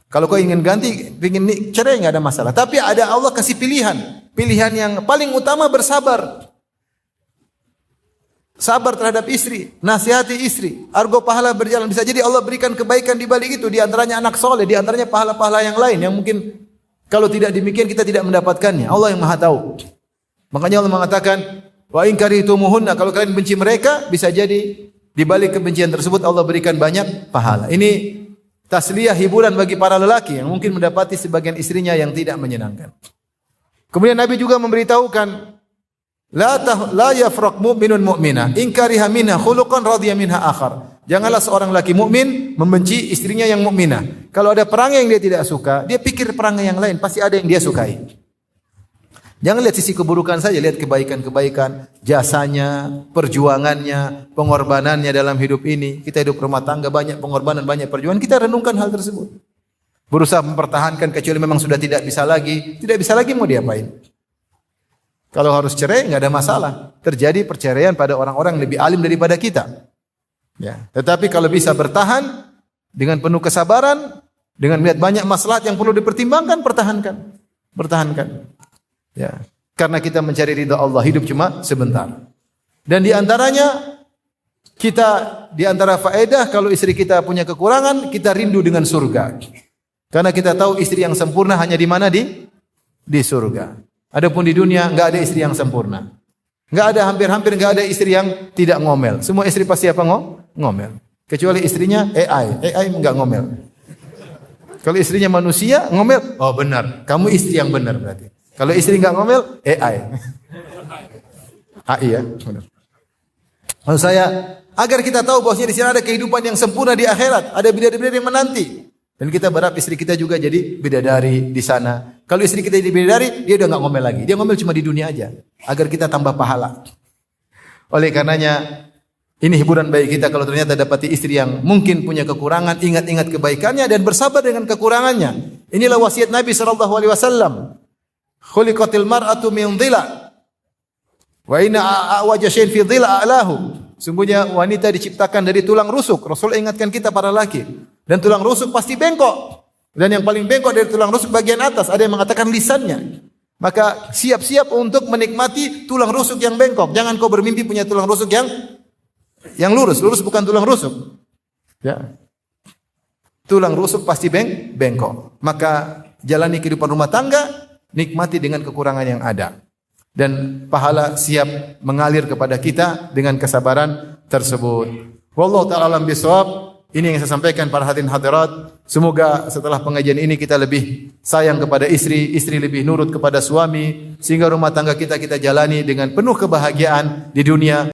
Kalau kau ingin ganti, ingin cerai enggak ada masalah. Tapi ada Allah kasih pilihan. Pilihan yang paling utama bersabar. Sabar terhadap istri, nasihati istri, argo pahala berjalan. Bisa jadi Allah berikan kebaikan di balik itu, di antaranya anak soleh, di antaranya pahala-pahala yang lain yang mungkin kalau tidak demikian kita tidak mendapatkannya. Allah yang Maha tahu. Makanya Allah mengatakan, wa in karihtumuhunna, kalau kalian benci mereka, bisa jadi di balik kebencian tersebut Allah berikan banyak pahala. Ini tasliyah hiburan bagi para lelaki yang mungkin mendapati sebagian istrinya yang tidak menyenangkan. Kemudian Nabi juga memberitahukan, la yafraq mu'minun mu'minah in kariha minha khuluqan radiya minha akhar. Janganlah seorang laki mukmin membenci istrinya yang mukminah. Kalau ada perangai yang dia tidak suka, dia pikir perangai yang lain pasti ada yang dia sukai. Jangan lihat sisi keburukan saja, lihat kebaikan-kebaikan, jasanya, perjuangannya, pengorbanannya dalam hidup ini. Kita hidup rumah tangga banyak pengorbanan, banyak perjuangan, kita renungkan hal tersebut. Berusaha mempertahankan kecuali memang sudah tidak bisa lagi mau diapain? Kalau harus cerai enggak ada masalah. Terjadi perceraian pada orang-orang yang lebih alim daripada kita. Ya, tetapi kalau bisa bertahan dengan penuh kesabaran, dengan melihat banyak maslahat yang perlu dipertimbangkan, pertahankan. Ya, karena kita mencari ridha Allah, hidup cuma sebentar. Dan di antaranya di antara faedah kalau istri kita punya kekurangan, kita rindu dengan surga. Karena kita tahu istri yang sempurna hanya di mana di surga. Adapun di dunia enggak ada istri yang sempurna. Enggak ada hampir enggak ada istri yang tidak ngomel. Semua istri pasti apa ngomel. Kecuali istrinya AI enggak ngomel. Kalau istrinya manusia ngomel, oh benar, kamu istri yang benar berarti. Kalau istri enggak ngomel, AI ya, benar. Maksud saya, agar kita tahu bahwasanya di sini ada kehidupan yang sempurna di akhirat, ada bidadari yang menanti. Dan kita berharap istri kita juga jadi bidadari di sana. Kalau istri kita jadi bidadari, dia udah enggak ngomel lagi. Dia ngomel cuma di dunia aja, agar kita tambah pahala. Oleh karenanya, ini hiburan bagi kita kalau ternyata dapati istri yang mungkin punya kekurangan, ingat-ingat kebaikannya dan bersabar dengan kekurangannya. Inilah wasiat Nabi SAW. Khuliqatil mar'atu min dhila wa inna a'waja syai'in fi dhila a'lahu. Sungguhnya wanita diciptakan dari tulang rusuk. Rasul ingatkan kita para laki. Dan tulang rusuk pasti bengkok. Dan yang paling bengkok dari tulang rusuk bagian atas, ada yang mengatakan lisannya. Maka siap-siap untuk menikmati tulang rusuk yang bengkok. Jangan kau bermimpi punya tulang rusuk yang lurus. Lurus bukan tulang rusuk. Ya. Tulang rusuk pasti bengkok. Maka jalani kehidupan rumah tangga, nikmati dengan kekurangan yang ada. Dan pahala siap mengalir kepada kita dengan kesabaran tersebut. Wallahu ta'ala alam bisawab. Ini yang saya sampaikan para hadirin hadirat. Semoga setelah pengajian ini kita lebih sayang kepada istri, istri lebih nurut kepada suami, sehingga rumah tangga kita jalani dengan penuh kebahagiaan di dunia.